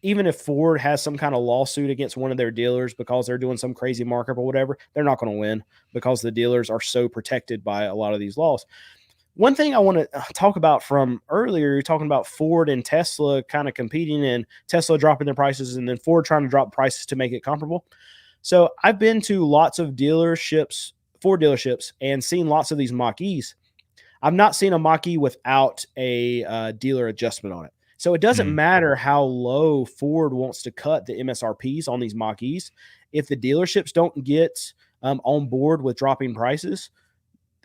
S2: even if Ford has some kind of lawsuit against one of their dealers because they're doing some crazy markup or whatever, they're not going to win because the dealers are so protected by a lot of these laws. One thing I want to talk about from earlier, you're talking about Ford and Tesla kind of competing, and Tesla dropping their prices and then Ford trying to drop prices to make it comparable. So I've been to lots of dealerships, Ford dealerships, and seen lots of these Mach-E's. I've not seen a Mach-E without a dealer adjustment on it. So it doesn't matter how low Ford wants to cut the MSRPs on these Mach-E's. If the dealerships don't get on board with dropping prices,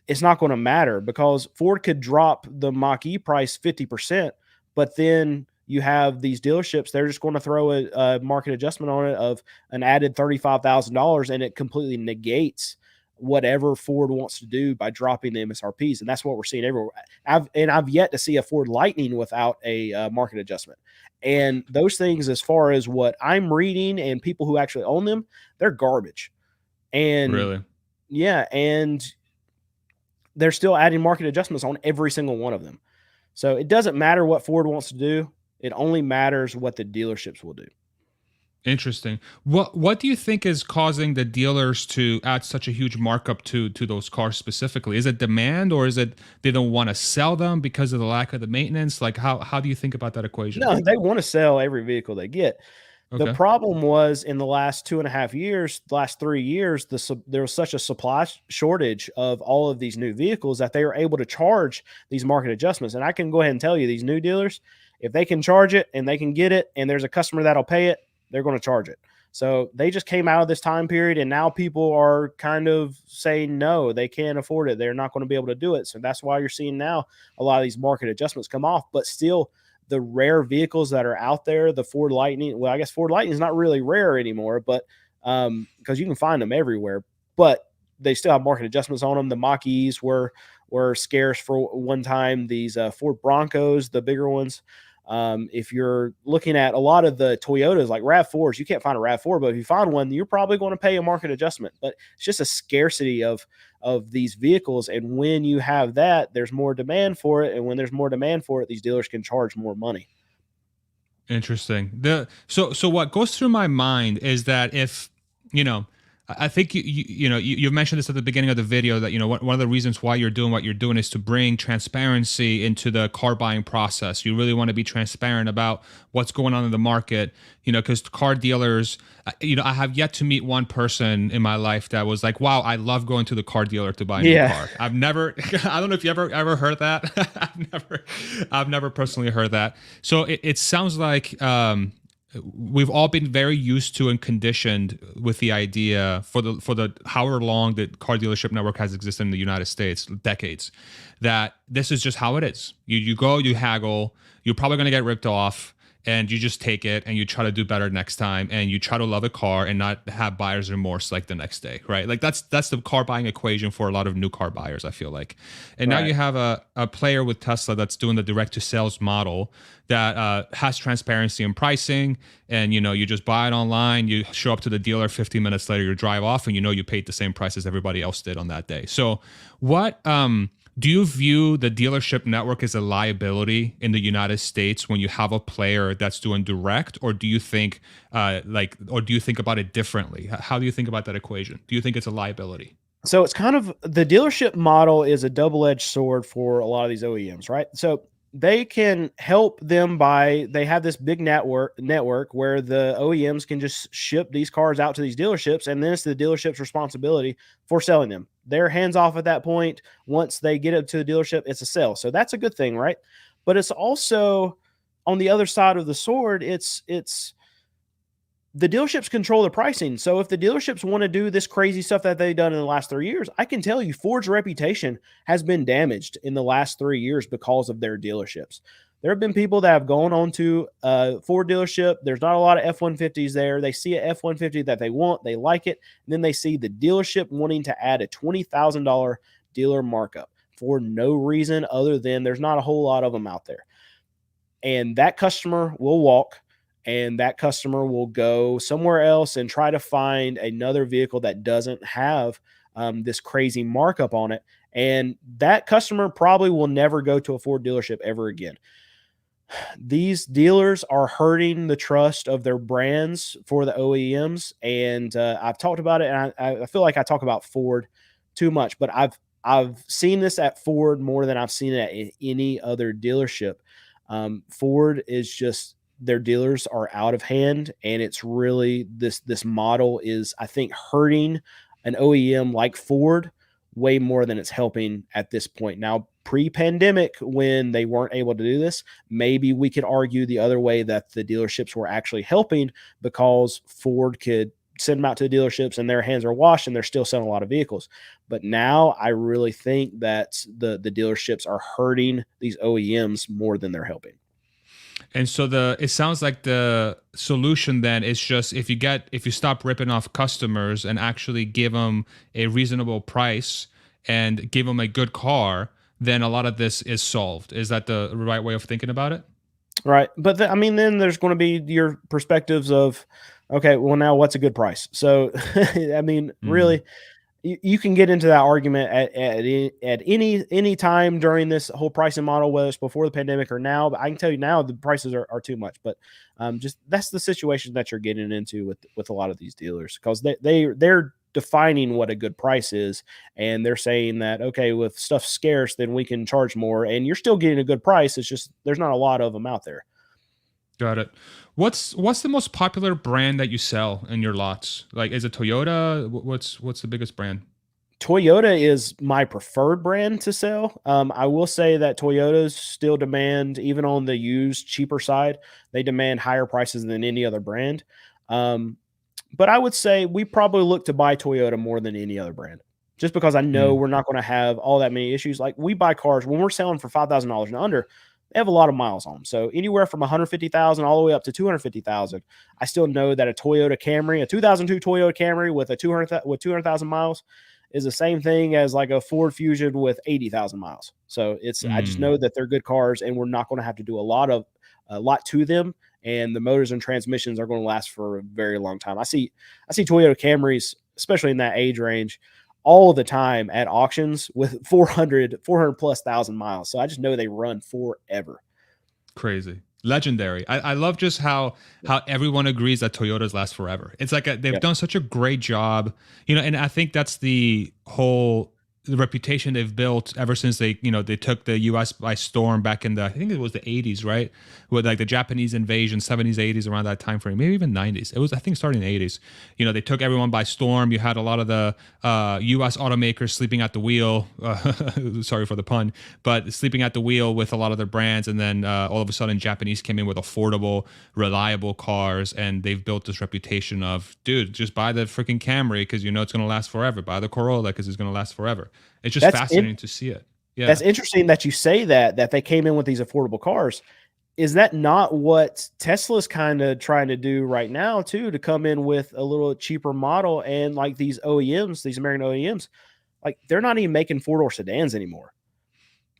S2: it's not going to matter because Ford could drop the Mach-E price 50%, but then you have these dealerships, they're just going to throw a market adjustment on it of an added $35,000, and it completely negates whatever Ford wants to do by dropping the MSRPs. And that's what we're seeing everywhere. I've yet to see a Ford Lightning without a market adjustment. And those things, as far as what I'm reading and people who actually own them, they're garbage. And
S1: really,
S2: yeah. And they're still adding market adjustments on every single one of them. So it doesn't matter what Ford wants to do. It only matters what the dealerships will do.
S1: Interesting. What do you think is causing the dealers to add such a huge markup to those cars specifically? Is it demand, or is it they don't want to sell them because of the lack of the maintenance? Like how do you think about that equation?
S2: No, they want to sell every vehicle they get. The
S1: Okay.
S2: problem was in the last 2.5 years, the last 3 years, there was such a supply shortage of all of these new vehicles that they were able to charge these market adjustments. And I can go ahead and tell you, these new dealers, if they can charge it and they can get it, and there's a customer that'll pay it, they're going to charge it. So they just came out of this time period, and now people are kind of saying no, they can't afford it. They're not going to be able to do it. So that's why you're seeing now a lot of these market adjustments come off. But still, the rare vehicles that are out there, the Ford Lightning, well, I guess Ford Lightning is not really rare anymore, but because you can find them everywhere, but they still have market adjustments on them. The Mach-E's were scarce for one time. These Ford Broncos, the bigger ones. If you're looking at a lot of the Toyotas, like RAV4s, you can't find a RAV4, but if you find one, you're probably going to pay a market adjustment. But it's just a scarcity of these vehicles. And when you have that, there's more demand for it. And when there's more demand for it, these dealers can charge more money.
S1: Interesting. So what goes through my mind is that if you know, I think you mentioned this at the beginning of the video that one of the reasons why you're doing what you're doing is to bring transparency into the car buying process. You really want to be transparent about what's going on in the market, because car dealers, I have yet to meet one person in my life that was like, wow, I love going to the car dealer to buy a new car. I've never, I don't know if you ever heard that. I've never personally heard that. So it sounds like, we've all been very used to and conditioned with the idea for the however long the car dealership network has existed in the United States, decades, that this is just how it is. You go, you haggle, you're probably going to get ripped off, and you just take it and you try to do better next time, and you try to love a car and not have buyer's remorse like the next day, right? Like that's the car buying equation for a lot of new car buyers, I feel like. And now you have a player with Tesla that's doing the direct to sales model that has transparency in pricing, and you just buy it online, you show up to the dealer, 15 minutes later you drive off, and you paid the same price as everybody else did on that day. So what do you view the dealership network as a liability in the United States when you have a player that's doing direct, or do you think or do you think about it differently? How do you think about that equation? Do you think it's a liability?
S2: So it's kind of, the dealership model is a double-edged sword for a lot of these OEMs, right? So they can help them they have this big network where the OEMs can just ship these cars out to these dealerships, and then it's the dealership's responsibility for selling them. They're hands off at that point. Once they get up to the dealership, it's a sale. So that's a good thing, right? But it's also, on the other side of the sword, it's the dealerships control the pricing. So if the dealerships want to do this crazy stuff that they've done in the last 3 years, I can tell you Ford's reputation has been damaged in the last 3 years because of their dealerships. There have been people that have gone on to a Ford dealership. There's not a lot of F-150s there. They see a F-150 that they want, they like it, and then they see the dealership wanting to add a $20,000 dealer markup for no reason other than there's not a whole lot of them out there. And that customer will walk, and that customer will go somewhere else and try to find another vehicle that doesn't have this crazy markup on it. And that customer probably will never go to a Ford dealership ever again. These dealers are hurting the trust of their brands for the OEMs. And I've talked about it, and I feel like I talk about Ford too much, but I've seen this at Ford more than I've seen it at any other dealership. Ford is just, their dealers are out of hand, and it's really this model is, I think, hurting an OEM like Ford way more than it's helping at this point. Now, pre-pandemic, when they weren't able to do this, maybe we could argue the other way, that the dealerships were actually helping because Ford could send them out to the dealerships and their hands are washed and they're still selling a lot of vehicles. But now I really think that the dealerships are hurting these OEMs more than they're helping.
S1: And so it sounds like the solution then is just if you stop ripping off customers and actually give them a reasonable price and give them a good car, then a lot of this is solved. Is that the right way of thinking about it?
S2: Right. But then there's going to be your perspectives of, okay, well, now what's a good price? So, I mean, really, You can get into that argument at any time during this whole pricing model, whether it's before the pandemic or now. But I can tell you now the prices are too much. But just that's the situation that you're getting into with a lot of these dealers, because they're defining what a good price is, and they're saying that, okay, with stuff scarce, then we can charge more, and you're still getting a good price. It's just there's not a lot of them out there.
S1: Got it. What's the most popular brand that you sell in your lots? Like, is it Toyota? What's the biggest brand?
S2: Toyota is my preferred brand to sell. I will say that Toyotas still demand, even on the used cheaper side, they demand higher prices than any other brand. Um, but I would say we probably look to buy Toyota more than any other brand, just because I know
S1: Mm,
S2: we're not going to have all that many issues. Like, we buy cars when we're selling for $5,000 and under, they have a lot of miles on them. So anywhere from 150,000 all the way up to 250,000, I still know that a Toyota Camry, a 2002 Toyota Camry with 200,000 miles, is the same thing as like a Ford Fusion with 80,000 miles. So I just
S1: mm.
S2: know that they're good cars, and we're not going to have to do a lot to them, and the motors and transmissions are going to last for a very long time. I see Toyota Camrys, especially in that age range, all the time at auctions with 400 plus thousand miles. So I just know they run forever.
S1: Crazy. Legendary. I love just how everyone agrees that Toyotas last forever. It's like they've
S2: Yeah.
S1: done such a great job, and I think that's the reputation they've built ever since they took the US by storm back in the, I think it was the 80s, right? With like the Japanese invasion, 70s, 80s, around that time frame, maybe even 90s. It was, I think, starting in the 80s. They took everyone by storm. You had a lot of the US automakers sleeping at the wheel. Sorry for the pun, but sleeping at the wheel with a lot of their brands. And then all of a sudden, Japanese came in with affordable, reliable cars, and they've built this reputation of, dude, just buy the freaking Camry because it's going to last forever. Buy the Corolla because it's going to last forever. It's just
S2: That's in,
S1: fascinating to see it.
S2: that's
S1: Yeah.
S2: interesting that you say that they came in with these affordable cars. Is that not what Tesla's kind of trying to do right now too, to come in with a little cheaper model? And like these OEMs, these American OEMs, like they're not even making four-door sedans anymore.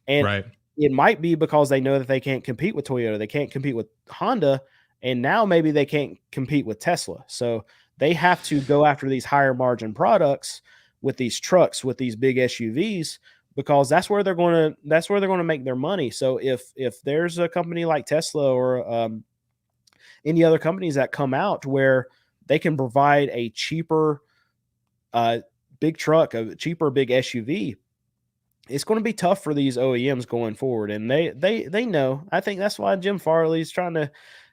S2: And
S1: Right.
S2: it might be because they know that they can't compete with Toyota, they can't compete with Honda, and now maybe they can't compete with Tesla. So they have to go after these higher margin products with these trucks, with these big SUVs, because that's where they're going to make their money. So if there's a company like Tesla or any other companies that come out where they can provide a cheaper uh, big truck, a cheaper big SUV, it's going to be tough for these OEMs going forward, and they know. I think that's why Jim Farley's trying to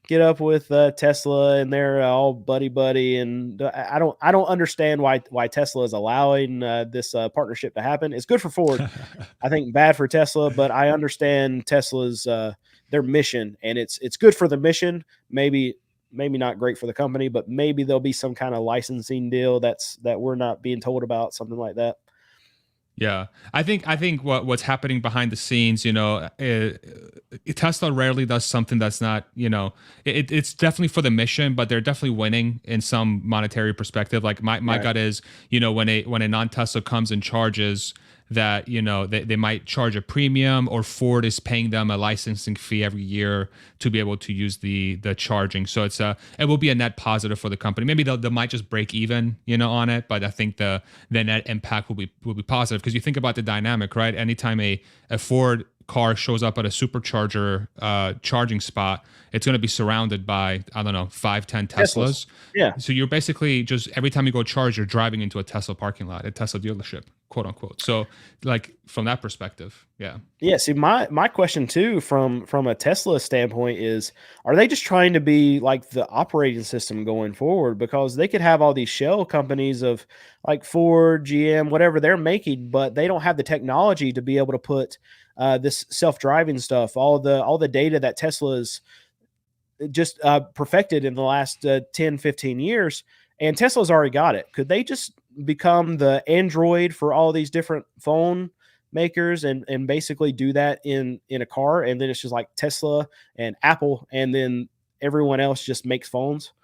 S2: get up with Tesla, and they're all buddy buddy. And I don't understand why Tesla is allowing this partnership to happen. It's good for Ford, I think bad for Tesla, but I understand Tesla's their mission, and it's good for the mission. Maybe not great for the company, but maybe there'll be some kind of licensing deal that we're not being told about, something like that.
S1: Yeah, I think what's happening behind the scenes, Tesla rarely does something that's not, it's definitely for the mission, but they're definitely winning in some monetary perspective. Like my
S2: Right.
S1: gut is, when a non-Tesla comes and charges that, they might charge a premium, or Ford is paying them a licensing fee every year to be able to use the charging. So it will be a net positive for the company. Maybe they might just break even, on it, but I think the net impact will be positive, because you think about the dynamic, right? Anytime a Ford car shows up at a supercharger charging spot, it's going to be surrounded by, I don't know, 5, 10
S2: Teslas.
S1: Teslas.
S2: Yeah.
S1: So you're basically just, every time you go charge, you're driving into a Tesla parking lot, a Tesla dealership, quote unquote. So like from that perspective, yeah.
S2: Yeah, see, my question too, from a Tesla standpoint, is are they just trying to be like the operating system going forward? Because they could have all these shell companies of like Ford, GM, whatever they're making, but they don't have the technology to be able to put this self-driving stuff, all the data that Tesla's just perfected in the last 10, 15 years. And Tesla's already got it. Could they just become the Android for all these different phone makers, and basically do that in a car? And then it's just like Tesla and Apple, and then everyone else just makes phones.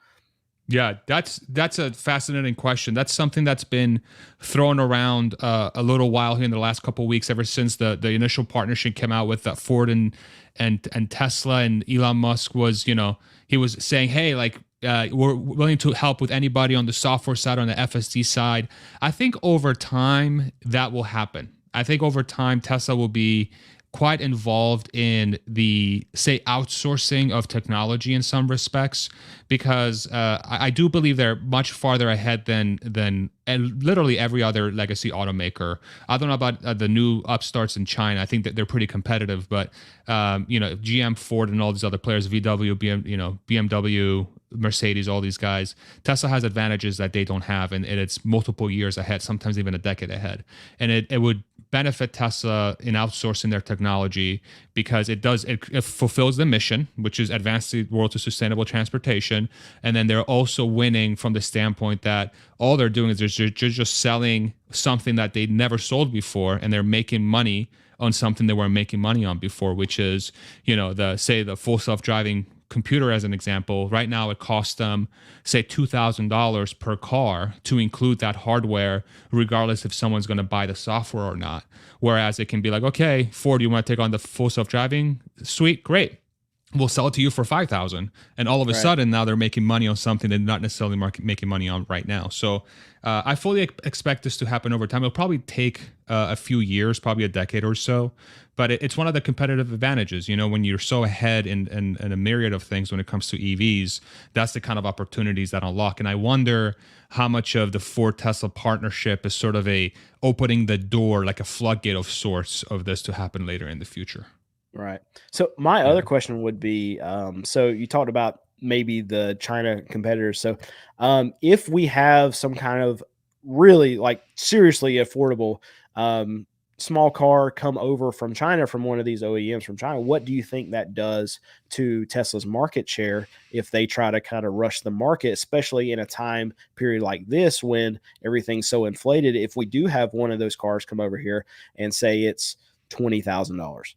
S1: Yeah, that's a fascinating question. That's something that's been thrown around a little while here in the last couple of weeks, ever since the initial partnership came out with Ford and Tesla, and Elon Musk was, he was saying, hey, like, We're willing to help with anybody on the software side, on the FSD side. I think over time that will happen. I think over time Tesla will be quite involved in the, say, outsourcing of technology in some respects, because I do believe they're much farther ahead than literally every other legacy automaker. I don't know about the new upstarts in China. I think that they're pretty competitive, but GM, Ford, and all these other players, VW, BMW, Mercedes, all these guys, Tesla has advantages that they don't have, and it's multiple years ahead, sometimes even a decade ahead. And it would benefit Tesla in outsourcing their technology, because it fulfills the mission, which is advance the world to sustainable transportation. And then they're also winning from the standpoint that all they're doing is they're just selling something that they never sold before, and they're making money on something they weren't making money on before, which is, the full self-driving computer. As an example, right now it costs them, say, $2,000 per car to include that hardware, regardless if someone's going to buy the software or not. Whereas it can be like, okay, Ford, you want to take on the full self-driving suite? Great, we'll sell it to you for $5,000, and all of a sudden now they're making money on something they're not necessarily making money on right now. So I fully expect this to happen over time. It'll probably take a few years, probably a decade or so, but it's one of the competitive advantages. When you're so ahead in a myriad of things when it comes to EVs, that's the kind of opportunities that unlock. And I wonder how much of the Ford Tesla partnership is sort of a opening the door, like a floodgate of sorts, of this to happen later in the future.
S2: Right. So my
S1: Yeah.
S2: other question would be, so you talked about maybe the China competitors. So if we have some kind of really like seriously affordable um, small car come over from China, from one of these OEMs from China, what do you think that does to Tesla's market share if they try to kind of rush the market, especially in a time period like this when everything's so inflated? If we do have one of those cars come over here and say it's $20,000.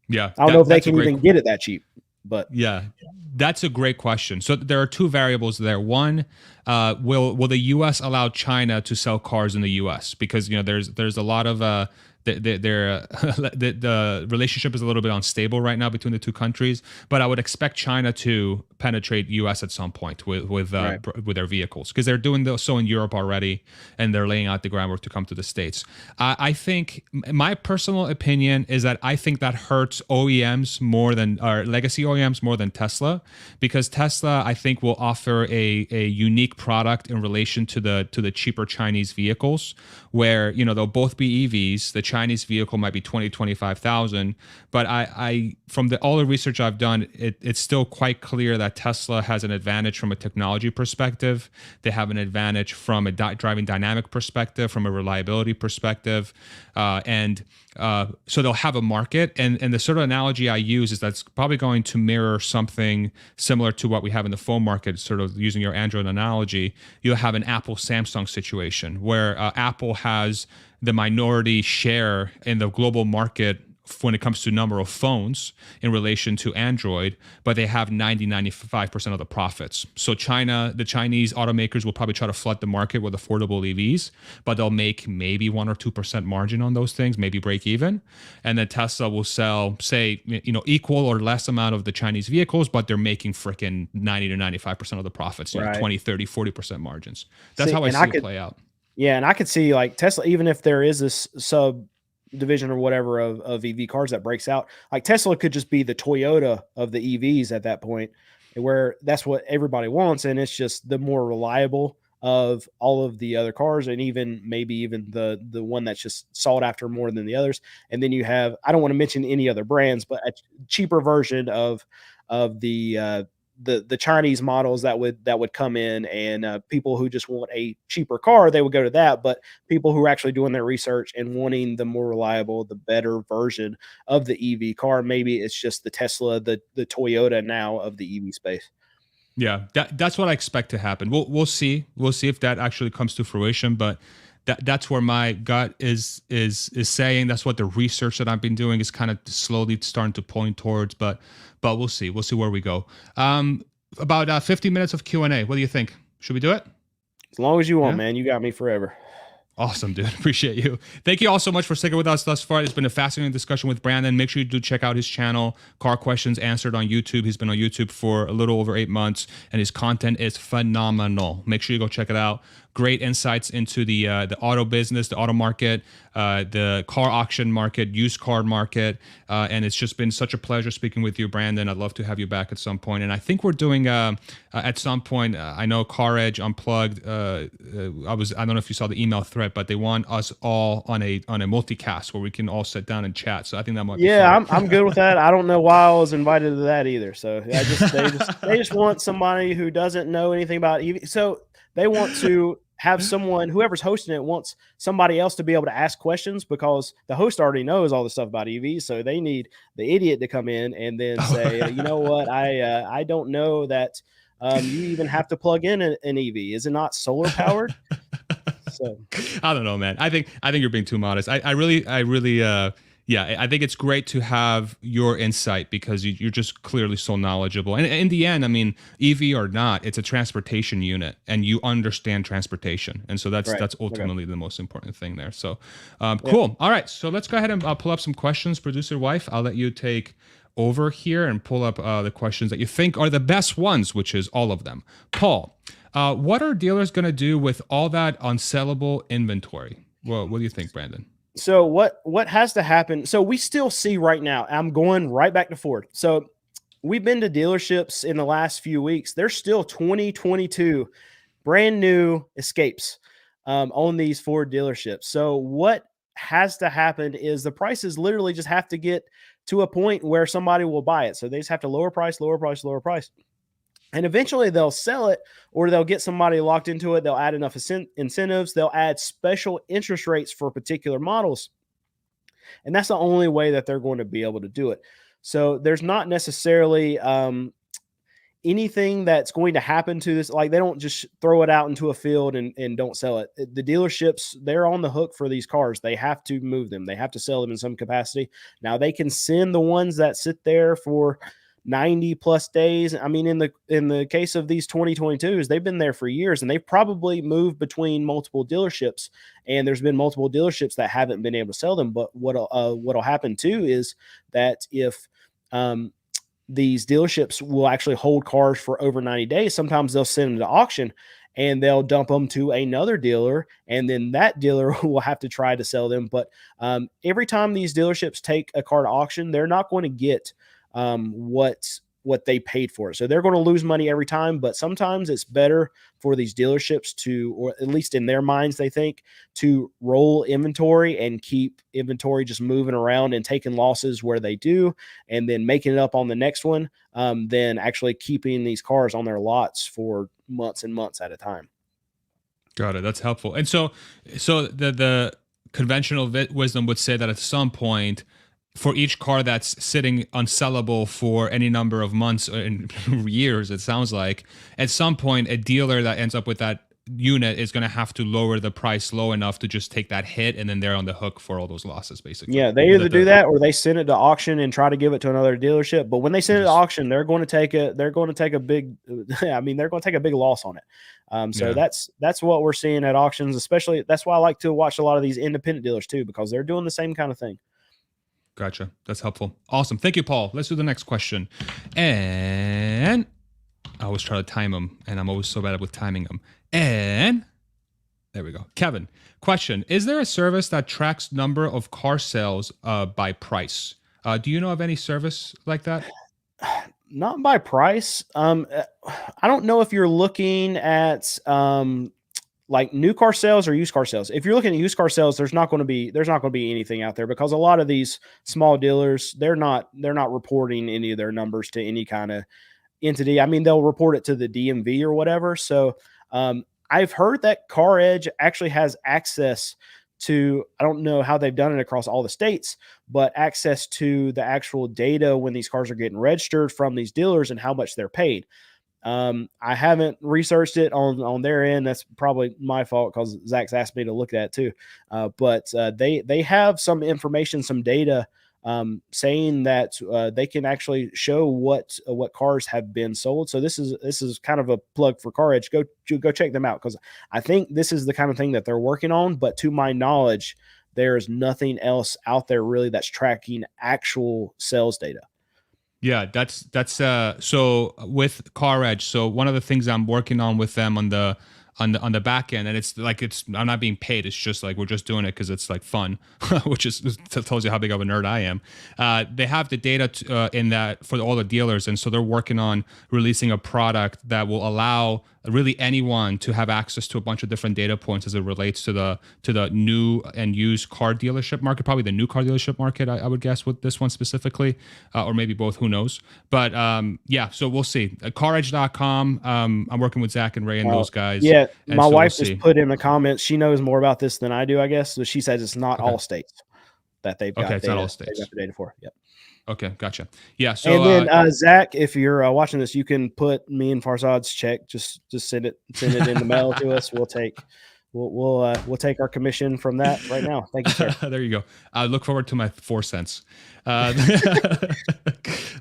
S1: Yeah,
S2: I don't know if they
S1: that's a
S2: can
S1: great.
S2: even get it that cheap, but
S1: Yeah, that's a great question. So there are two variables there. One, will the U.S. allow China to sell cars in the U.S.? Because there's a lot of the relationship is a little bit unstable right now between the two countries. But I would expect China to penetrate U.S. at some point with
S2: right,
S1: their vehicles, because they're doing so in Europe already, and they're laying out the groundwork to come to the States. I think my personal opinion is that I think that hurts OEMs more than, or legacy OEMs more than Tesla, because Tesla, I think, will offer a unique product in relation to the cheaper Chinese vehicles, where they'll both be EVs. The Chinese vehicle might be 25,000, but I from all the research I've done, it's still quite clear that Tesla has an advantage from a technology perspective. They have an advantage from a driving dynamic perspective, from a reliability perspective, and so they'll have a market. And the sort of analogy I use is that's probably going to mirror something similar to what we have in the phone market, sort of using your Android analogy. You'll have an Apple Samsung situation where Apple has the minority share in the global market when it comes to number of phones in relation to Android, but they have 95% of the profits. So the Chinese automakers will probably try to flood the market with affordable EVs, but they'll make maybe 1 or 2% margin on those things, maybe break even. And then Tesla will sell, say, equal or less amount of the Chinese vehicles, but they're making freaking 90 to 95% of the profits,
S2: right.
S1: 20, 30, 40% margins. That's
S2: See,
S1: how I
S2: and
S1: see it play out.
S2: yeah, and I could see like Tesla, even if there is this sub division or whatever of EV cars that breaks out, like Tesla could just be the Toyota of the EVs at that point, where that's what everybody wants, and it's just the more reliable of all of the other cars, and even maybe even the one that's just sought after more than the others. And then you have, I don't want to mention any other brands, but a cheaper version of the Chinese models that would come in, and people who just want a cheaper car, they would go to that. But people who are actually doing their research and wanting the more reliable, the better version of the EV car, maybe it's just the Tesla, the Toyota now of the EV space.
S1: Yeah, that's what I expect to happen. We'll see. We'll see if that actually comes to fruition. But that's where my gut is saying. That's what the research that I've been doing is kind of slowly starting to point towards. But we'll see. We'll see where we go. About 50 minutes of Q&A. What do you think? Should we do it?
S2: As long as you want,
S1: Yeah.
S2: man. You got me forever.
S1: Awesome, dude. Appreciate you. Thank you all so much for sticking with us thus far. It's been a fascinating discussion with Brandon. Make sure you do check out his channel, Car Questions Answered on YouTube. He's been on YouTube for a little over 8 months, and his content is phenomenal. Make sure you go check it out. Great insights into the auto business, the auto market, the car auction market, used car market, and it's just been such a pleasure speaking with you, Brandon. I'd love to have you back at some point. And I think we're doing at some point. I know Car Edge Unplugged. I don't know if you saw the email thread, but they want us all on a multicast where we can all sit down and chat. So I think that might be
S2: fun.
S1: I'm
S2: good with that. I don't know why I was invited to that either. So they just want somebody who doesn't know anything about EV. So they want to have someone, whoever's hosting it wants somebody else to be able to ask questions, because the host already knows all the stuff about EVs. So they need the idiot to come in and then say, you know what, I don't know that you even have to plug in an EV. Is it not solar powered? So
S1: I don't know, man. I think you're being too modest. I really yeah, I think it's great to have your insight, because you're just clearly so knowledgeable. And in the end, I mean, EV or not, it's a transportation unit, and you understand transportation. And so that's ultimately the most important thing there. So cool. All right. So let's go ahead and pull up some questions. Producer wife, I'll let you take over here and pull up the questions that you think are the best ones, which is all of them. Paul, what are dealers going to do with all that unsellable inventory? Well, what do you think, Brandon?
S2: So what has to happen? So we still see right now, I'm going right back to Ford. So we've been to dealerships in the last few weeks. There's still 2022 brand new Escapes on these Ford dealerships. So what has to happen is the prices literally just have to get to a point where somebody will buy it. So they just have to lower price. And eventually they'll sell it, or they'll get somebody locked into it. They'll add enough incentives. They'll add special interest rates for particular models. And that's the only way that they're going to be able to do it. So there's not necessarily anything that's going to happen to this. Like, they don't just throw it out into a field and don't sell it. The dealerships, they're on the hook for these cars. They have to move them. They have to sell them in some capacity. Now, they can send the ones that sit there for 90 plus days. I mean, in the case of these 2022s, they've been there for years, and they've probably moved between multiple dealerships, and there's been multiple dealerships that haven't been able to sell them. But what'll happen too is that if these dealerships will actually hold cars for over 90 days, sometimes they'll send them to auction, and they'll dump them to another dealer, and then that dealer will have to try to sell them. But every time these dealerships take a car to auction, they're not going to get what they paid for it. So they're going to lose money every time, but sometimes it's better for these dealerships to, or at least in their minds, they think, to roll inventory and keep inventory just moving around and taking losses where they do, and then making it up on the next one, than actually keeping these cars on their lots for months and months at a time.
S1: Got it. That's helpful. And so the conventional wisdom would say that at some point, for each car that's sitting unsellable for any number of months and years, it sounds like, at some point, a dealer that ends up with that unit is going to have to lower the price low enough to just take that hit, and then they're on the hook for all those losses, basically.
S2: Yeah, they either do that, or they send it to auction and try to give it to another dealership. But when they send it to auction, they're going to take a big, I mean, they're going to take a big loss on it. So that's what we're seeing at auctions, especially. That's why I like to watch a lot of these independent dealers too, because they're doing the same kind of thing.
S1: Gotcha. That's helpful. Awesome. Thank you, Paul. Let's do the next question. And I always try to time them, and I'm always so bad with timing them. And there we go. Kevin, question. Is there a service that tracks number of car sales by price? Do you know of any service like that?
S2: Not by price. I don't know if you're looking at like new car sales or used car sales. If you're looking at used car sales, there's not going to be anything out there, because a lot of these small dealers, they're not reporting any of their numbers to any kind of entity. I mean, they'll report it to the DMV or whatever. So I've heard that Car Edge actually has access to, I don't know how they've done it across all the states, but access to the actual data when these cars are getting registered from these dealers and how much they're paid. I haven't researched it on their end. That's probably my fault, because Zach's asked me to look at it too. But they have some information, some data saying that they can actually show what cars have been sold. So this is kind of a plug for Car Edge. Go check them out, because I think this is the kind of thing that they're working on. But to my knowledge, there is nothing else out there really that's tracking actual sales data.
S1: Yeah, that's so with Car Edge. So one of the things I'm working on with them on the back end, and it's I'm not being paid. It's just like we're just doing it because it's like fun, which tells you how big of a nerd I am. They have the data in that for all the dealers, and so they're working on releasing a product that will allow really anyone to have access to a bunch of different data points as it relates to the new and used car dealership market, probably the new car dealership market, I would guess, with this one specifically, or maybe both, who knows. But yeah, so we'll see. CarEdge.com. I'm working with Zach and Ray and those guys.
S2: Yeah,
S1: and
S2: my
S1: so
S2: wife
S1: we'll
S2: just put in the comments, she knows more about this than I do, I guess. So she says it's not all states that they've got
S1: Okay, it's
S2: data,
S1: not all states.
S2: they've got the data for. Yep.
S1: Okay, gotcha. Yeah. So
S2: And then Zach, if you're watching this, you can put me and Farzad's check. Just send it in the mail to us. We'll take our commission from that right now. Thank you, sir.
S1: There you go. I look forward to my 4 cents.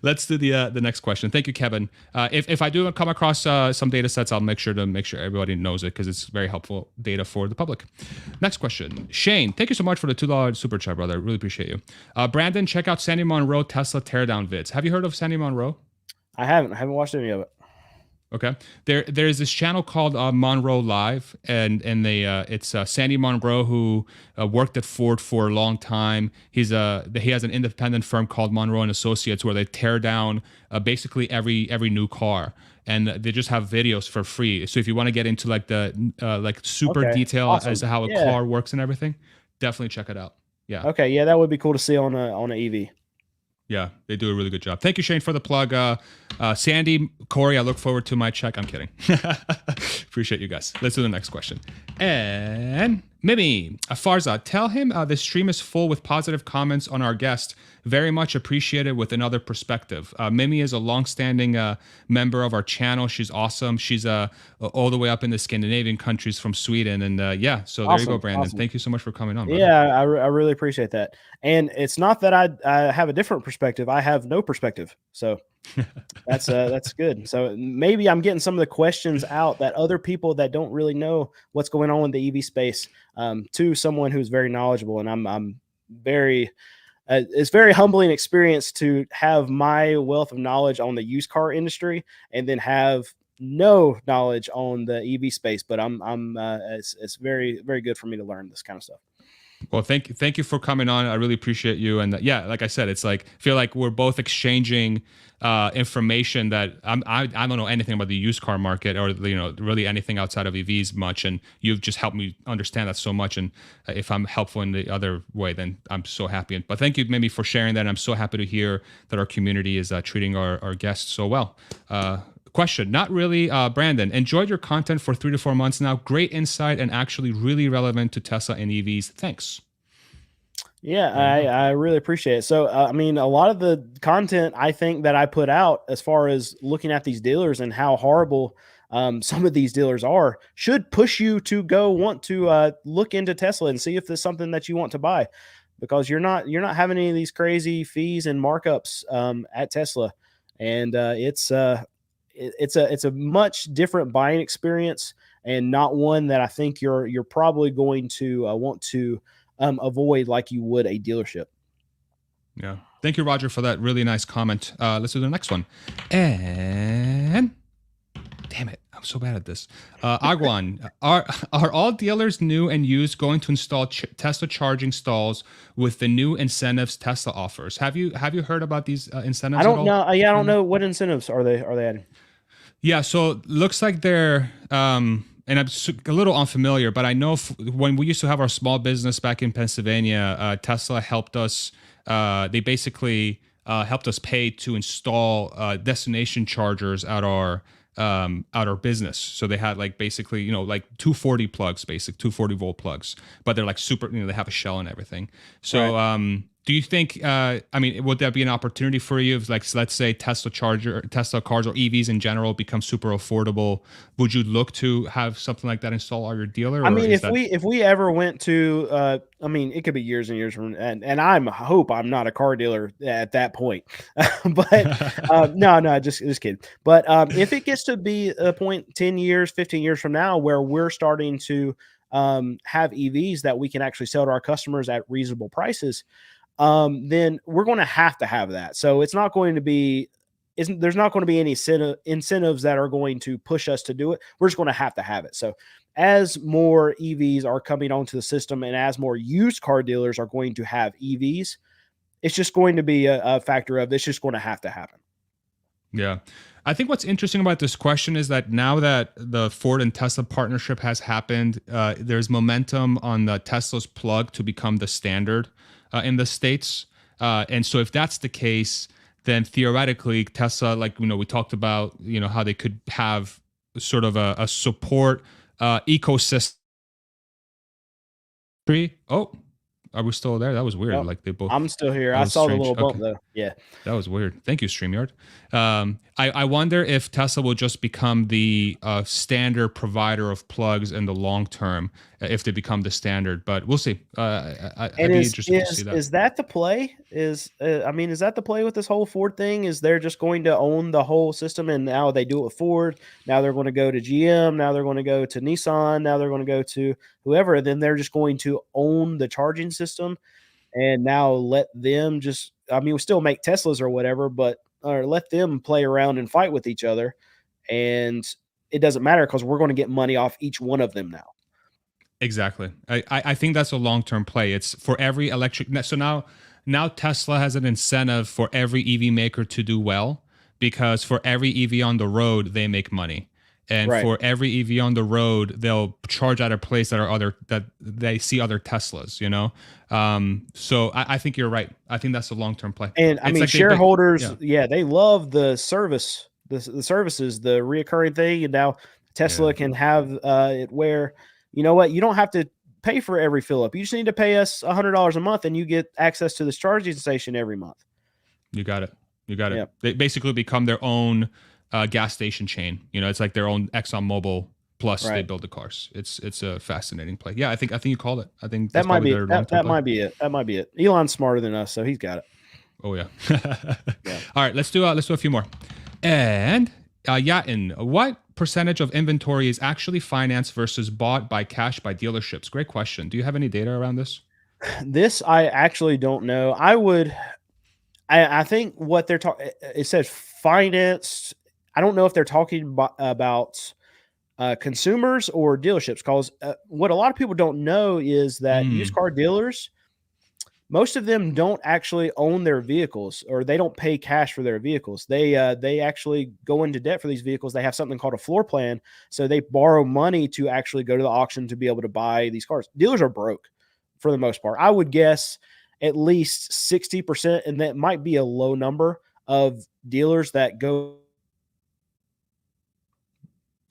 S1: Let's do the next question. Thank you, Kevin. If I do come across some data sets, I'll make sure everybody knows it, because it's very helpful data for the public. Next question. Shane, thank you so much for the $2 super chat, brother. Really appreciate you. Brandon, check out Sandy Monroe Tesla teardown vids. Have you heard of Sandy Monroe?
S2: I haven't watched any of it.
S1: Okay. There's this channel called Monroe Live, and it's Sandy Monroe, who worked at Ford for a long time. He has an independent firm called Monroe and Associates, where they tear down basically every new car, and they just have videos for free. So if you want to get into like the like super detail as to how a car works and everything, definitely check it out. Yeah.
S2: Okay. Yeah, that would be cool to see on an EV.
S1: Yeah, they do a really good job. Thank you, Shane, for the plug. Sandy, Corey, I look forward to my check. I'm kidding. Appreciate you guys. Let's do the next question. And Mimi, Farza, tell him the stream is full with positive comments on our guest. Very much appreciated with another perspective. Mimi is a longstanding member of our channel. She's awesome. She's all the way up in the Scandinavian countries from Sweden. And yeah, so there you go, Brandon. Awesome. Thank you so much for coming on, brother.
S2: Yeah, I really appreciate that. And it's not that I have a different perspective. I have no perspective. So that's good. So maybe I'm getting some of the questions out that other people that don't really know what's going on in the EV space to someone who's very knowledgeable. And I'm very it's very humbling experience to have my wealth of knowledge on the used car industry and then have no knowledge on the EV space. But it's very, very good for me to learn this kind of stuff.
S1: Well, thank you for coming on. I really appreciate you. And yeah, like I said, it's like, I feel like we're both exchanging information that I don't know anything about the used car market, or really anything outside of EVs much. And you've just helped me understand that so much. And if I'm helpful in the other way, then I'm so happy. But thank you, Mimi, for sharing that. And I'm so happy to hear that our community is treating our guests so well. Question, not really, Brandon. Enjoyed your content for 3 to 4 months now. Great insight and actually really relevant to Tesla and EVs. Thanks.
S2: Yeah, I really appreciate it. So, I mean, a lot of the content I think that I put out as far as looking at these dealers and how horrible some of these dealers are should push you to go want to look into Tesla and see if there's something that you want to buy, because you're not having any of these crazy fees and markups at Tesla, and it's a much different buying experience, and not one that I think you're probably going to want to avoid like you would a dealership.
S1: Yeah. Thank you, Roger, for that really nice comment. Let's do the next one. And damn it, I'm so bad at this. Agwan, are all dealers new and used going to install Tesla charging stalls with the new incentives Tesla offers? Have you heard about these incentives?
S2: I don't know. Yeah, I don't know what incentives are they adding.
S1: Yeah, so looks like they're and I'm a little unfamiliar, but I know when we used to have our small business back in Pennsylvania, Tesla helped us. They basically helped us pay to install destination chargers at our business. So they had like basically like 240 plugs, basic 240 volt plugs, but they're like super. They have a shell and everything. So. Right. Do you think? I mean, would that be an opportunity for you? If, like, so let's say Tesla cars, or EVs in general become super affordable, would you look to have something like that installed on your dealer,
S2: I
S1: or
S2: mean,
S1: is that?
S2: if we ever went to, I mean, it could be years and years from, and I hope I'm not a car dealer at that point. But no, no, just kidding. But if it gets to be a point 10 years, 15 years from now, where we're starting to have EVs that we can actually sell to our customers at reasonable prices, then we're going to have that. So it's not going to be, isn't there's not going to be any incentives that are going to push us to do it. We're just going to have it. So as more EVs are coming onto the system, and as more used car dealers are going to have EVs, it's just going to be a factor of it's just going to happen.
S1: Yeah. I think what's interesting about this question is that now that the Ford and Tesla partnership has happened, there's momentum on the Tesla's plug to become the standard in the States. And so if that's the case, then theoretically Tesla, like, we talked about, how they could have sort of a support ecosystem. Oh, are we still there? That was weird.
S2: Yep.
S1: Like they both,
S2: I'm still here.
S1: that
S2: I
S1: was
S2: saw the
S1: strange.
S2: little bump
S1: Okay.
S2: though. Yeah.
S1: That was weird. Thank you, StreamYard. I wonder if Tesla will just become the standard provider of plugs in the long term, if they become the standard. But we'll see. I'd
S2: And
S1: be
S2: is
S1: interested to see
S2: is
S1: that.
S2: is that the play? I mean, is that the play with this whole Ford thing? Is they're just going to own the whole system, and now they do it with Ford. Now they're going to go to GM. Now they're going to go to Nissan. Now they're going to go to whoever. And then they're just going to own the charging system, and now let them just. I mean, we still make Teslas or whatever, but or let them play around and fight with each other, and it doesn't matter because we're going to get money off each one of them now.
S1: Exactly. I think that's a long term play. It's for every electric. So now Tesla has an incentive for every EV maker to do well, because for every EV on the road they make money, and
S2: Right.
S1: for every EV on the road they'll charge at a place that they see other Teslas. So I think you're right. I think that's a long term play.
S2: And I
S1: It's
S2: mean,
S1: like
S2: shareholders,
S1: yeah,
S2: yeah, they love the service, the services, the reoccurring thing. And now
S1: yeah.
S2: Tesla can have it where, you know what, you don't have to pay for every fill up. You just need to pay us $100 a month, and you get access to this charging station every month.
S1: You got it. You got it.
S2: Yeah,
S1: They basically become their own gas station chain. It's like their own ExxonMobil. Plus, they
S2: right.
S1: build the cars. It's a fascinating play. Yeah, I think you called it. I think
S2: That
S1: that's
S2: might
S1: probably
S2: be
S1: their long
S2: that
S1: term
S2: that
S1: play.
S2: might be it. That might be it. Elon's smarter than us, so he's got it.
S1: Oh yeah.
S2: Yeah.
S1: All right, let's do a few more. And Yatin, what percentage of inventory is actually financed versus bought by cash by dealerships? Great question. Do you have any data around this?
S2: This I actually don't know. I think what they're talking. It says financed. I don't know if they're talking about consumers or dealerships. Because what a lot of people don't know is that used
S1: Mm,
S2: car dealers, most of them don't actually own their vehicles, or they don't pay cash for their vehicles. They actually go into debt for these vehicles. They have something called a floor plan, so they borrow money to actually go to the auction to be able to buy these cars. Dealers are broke for the most part. I would guess at least 60%, and that might be a low number of dealers that go.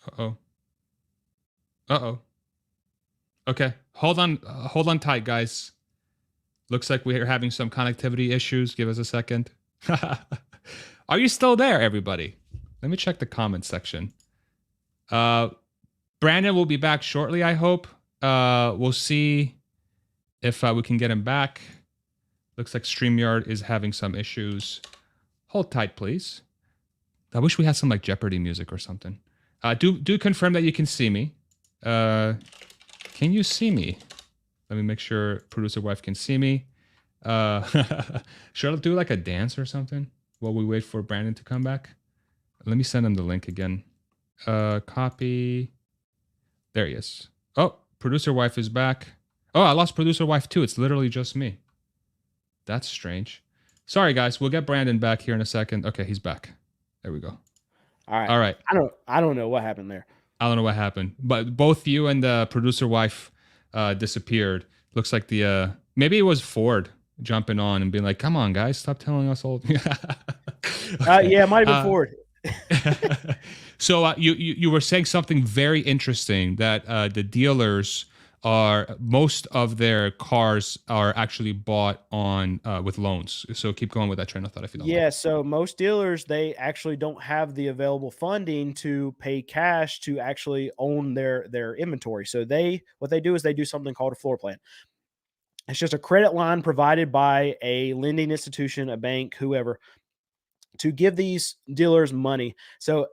S1: uh-oh. Uh-oh. Okay. Hold on tight, guys. Looks like we're having some connectivity issues. Give us a second. Are you still there, everybody? Let me check the comment section. Brandon will be back shortly, I hope. We'll see if we can get him back. Looks like StreamYard is having some issues. Hold tight, please. I wish we had some like Jeopardy music or something. Do confirm that you can see me. Can you see me? Let me make sure producer wife can see me. Should I do like a dance or something while we wait for Brandon to come back? Let me send him the link again. Copy. There he is. Oh, producer wife is back. Oh, I lost producer wife too. It's literally just me. That's strange. Sorry, guys. We'll get Brandon back here in a second. Okay, he's back. There we go.
S2: All right.
S1: All right.
S2: I don't know what happened there.
S1: I don't know what happened, but both you and the producer wife disappeared. Looks like maybe it was Ford jumping on and being like, "Come on, guys, stop telling us all." Okay.
S2: Yeah, it might have been Ford.
S1: So you were saying something very interesting, that the dealers are most of their cars are actually bought on with loans. So keep going with that train of thought if you don't mind.
S2: Yeah, so most dealers, they actually don't have the available funding to pay cash to actually own their inventory. So what they do is they do something called a floor plan. It's just a credit line provided by a lending institution, a bank, whoever, to give these dealers money. So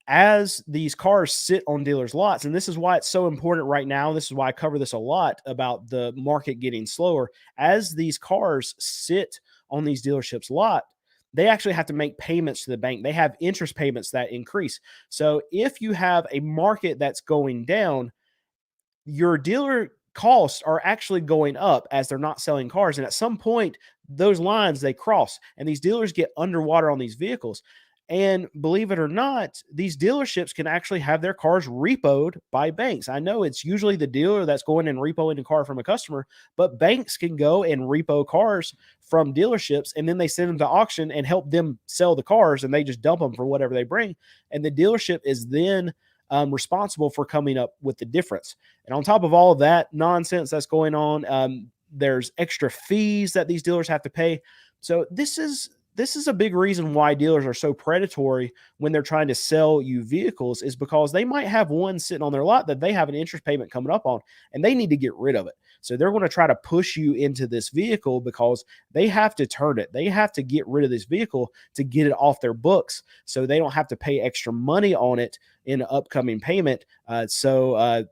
S2: as these cars sit on dealers' lots, and this is why it's so important right now. This is why I cover this a lot about the market getting slower. As these cars sit on these dealerships' lot, they actually have to make payments to the bank. They have interest payments that increase. So if you have a market that's going down, your dealer costs are actually going up as they're not selling cars. And at some point, those lines they cross, and these dealers get underwater on these vehicles. And believe it or not, these dealerships can actually have their cars repoed by banks. I know it's usually the dealer that's going and repoing a car from a customer, but banks can go and repo cars from dealerships, and then they send them to auction and help them sell the cars, and they just dump them for whatever they bring. And the dealership is then responsible for coming up with the difference. And on top of all of that nonsense that's going on, there's extra fees that these dealers have to pay. So this is a big reason why dealers are so predatory when they're trying to sell you vehicles, is because they might have one sitting on their lot that they have an interest payment coming up on, and they need to get rid of it. So they're going to try to push you into this vehicle because they have to turn it. They have to get rid of this vehicle to get it off their books so they don't have to pay extra money on it in an upcoming payment. So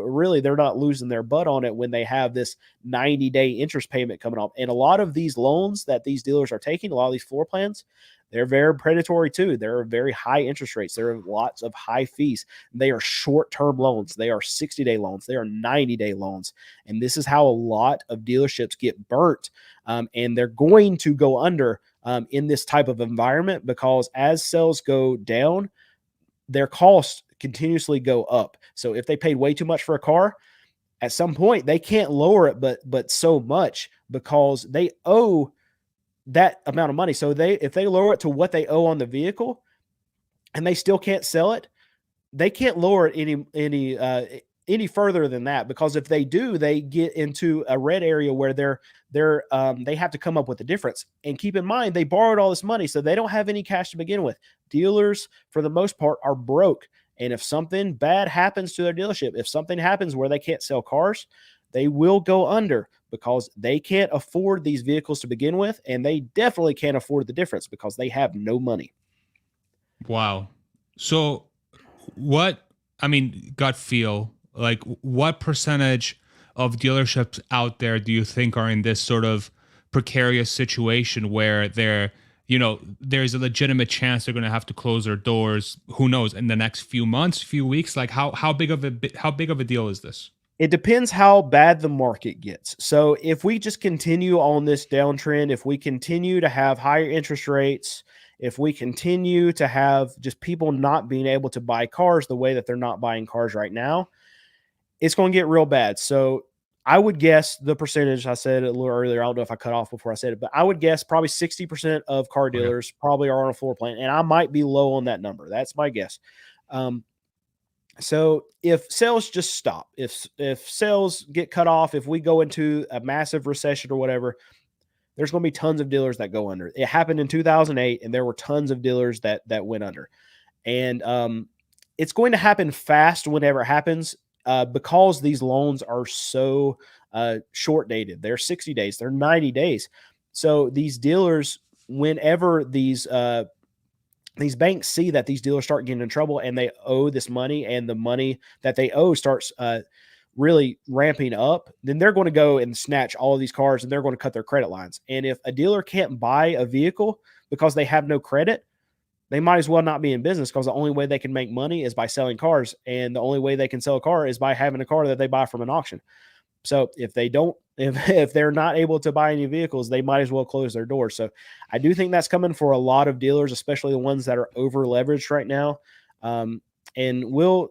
S2: really, they're not losing their butt on it when they have this 90-day interest payment coming off. And a lot of these loans that these dealers are taking, a lot of these floor plans, they're very predatory too. There are very high interest rates. There are lots of high fees. They are short-term loans. They are 60-day loans. They are 90-day loans. And this is how a lot of dealerships get burnt. And they're going to go under in this type of environment, because as sales go down, their costs continuously go up. So if they paid way too much for a car, at some point they can't lower it, but so much, because they owe that amount of money. So if they lower it to what they owe on the vehicle and they still can't sell it, they can't lower it any further than that, because if they do, they get into a red area where they have to come up with a difference. And keep in mind, they borrowed all this money, so they don't have any cash to begin with. Dealers, for the most part, are broke. And if something bad happens to their dealership, if something happens where they can't sell cars, they will go under, because they can't afford these vehicles to begin with, and they definitely can't afford the difference because they have no money.
S1: Wow. So what, I mean, gut feel, like what percentage of dealerships out there do you think are in this sort of precarious situation where there's a legitimate chance they're going to have to close their doors, who knows, in the next few months, few weeks? Like how big of a deal is this?
S2: It depends how bad the market gets. So if we just continue on this downtrend, if we continue to have higher interest rates, if we continue to have just people not being able to buy cars the way that they're not buying cars right now, it's going to get real bad. So I would guess the percentage, I said it a little earlier, I don't know if I cut off before I said it, but I would guess probably 60% of car
S1: Okay.
S2: dealers probably are on a floor plan, and I might be low on that number. That's my guess. Um, so if sales just stop, if sales get cut off, if we go into a massive recession or whatever, there's going to be tons of dealers that go under. It happened in 2008, and there were tons of dealers that went under. And it's going to happen fast whenever it happens, because these loans are so short dated. They're 60 days, they're 90 days. So these dealers, whenever these banks see that these dealers start getting in trouble and they owe this money, and the money that they owe starts really ramping up, then they're going to go and snatch all of these cars, and they're going to cut their credit lines. And if a dealer can't buy a vehicle because they have no credit, they might as well not be in business, because the only way they can make money is by selling cars. And the only way they can sell a car is by having a car that they buy from an auction. So if they don't, if they're not able to buy any vehicles, they might as well close their doors. So I do think that's coming for a lot of dealers, especially the ones that are over leveraged right now. And we'll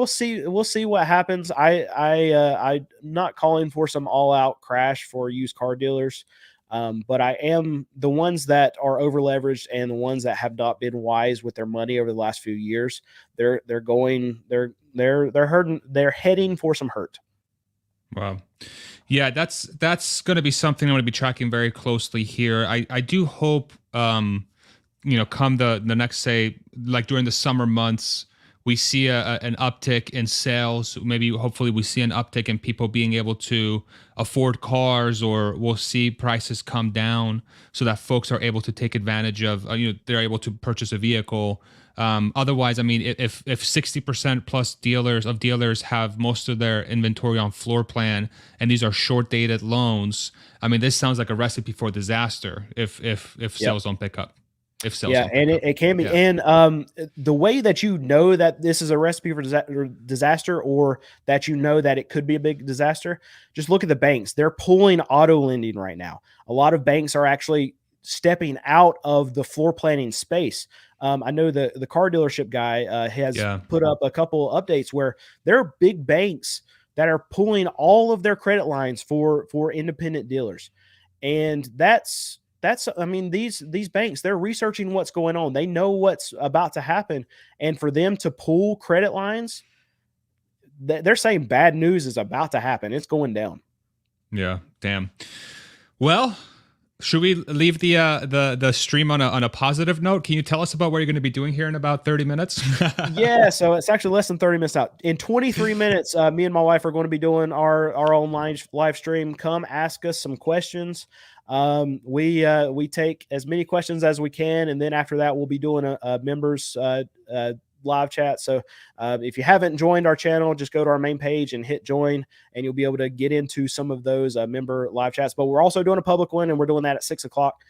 S2: see what happens. I'm not calling for some all out crash for used car dealers. But I am, the ones that are over leveraged and the ones that have not been wise with their money over the last few years, they're heading for some hurt.
S1: Wow. Yeah, that's going to be something I'm going to be tracking very closely here. I do hope, come the next, say, like during the summer months, we see an uptick in sales. Maybe hopefully we see an uptick in people being able to afford cars, or we'll see prices come down so that folks are able to take advantage of, they're able to purchase a vehicle. Otherwise, I mean, if 60% plus dealers have most of their inventory on floor plan, and these are short dated loans, I mean, this sounds like a recipe for disaster if
S2: Yep.
S1: sales don't pick up. If sales
S2: Yeah,
S1: don't
S2: and
S1: pick up.
S2: it can be.
S1: Yeah.
S2: And the way that you know that this is a recipe for disaster, or that you know that it could be a big disaster, just look at the banks. They're pulling auto lending right now. A lot of banks are actually stepping out of the floor planning space. I know the car dealership guy has
S1: Yeah.
S2: put up a couple updates where there are big banks that are pulling all of their credit lines for independent dealers, and that's I mean, these banks, they're researching what's going on. They know what's about to happen, and for them to pull credit lines, they're saying bad news is about to happen. It's going down.
S1: Yeah. Damn. Well, should we leave the stream on a positive note? Can you tell us about what you're going to be doing here in about 30 minutes?
S2: Yeah, so it's actually less than 30 minutes out. In 23 minutes, me and my wife are going to be doing our own live stream. Come ask us some questions. We take as many questions as we can, and then after that, we'll be doing a members live chat. So if you haven't joined our channel, just go to our main page and hit join, and you'll be able to get into some of those member live chats. But we're also doing a public one, and we're doing that at 6 o'clock.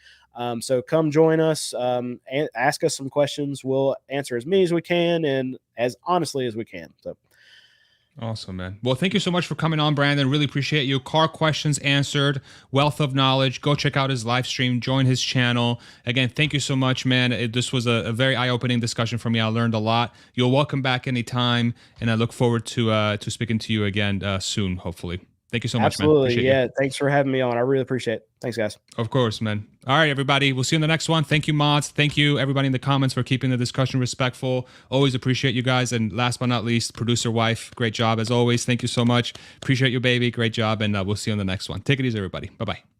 S2: So come join us, and ask us some questions. We'll answer as many as we can and as honestly as we can. So.
S1: Awesome, man. Well, thank you so much for coming on, Brandon. Really appreciate you. Car questions answered, wealth of knowledge. Go check out his live stream, join his channel. Again, thank you so much, man. This was a very eye-opening discussion for me. I learned a lot. You're welcome back anytime, and I look forward to speaking to you again soon, hopefully. Thank you so much, man.
S2: Absolutely.
S1: Appreciate
S2: Yeah.
S1: you.
S2: Thanks for having me on. I really appreciate it. Thanks, guys.
S1: Of course, man. All right, everybody. We'll see you in the next one. Thank you, mods. Thank you, everybody in the comments, for keeping the discussion respectful. Always appreciate you guys. And last but not least, producer wife, great job as always. Thank you so much. Appreciate you, baby. Great job. And we'll see you on the next one. Take it easy, everybody. Bye-bye.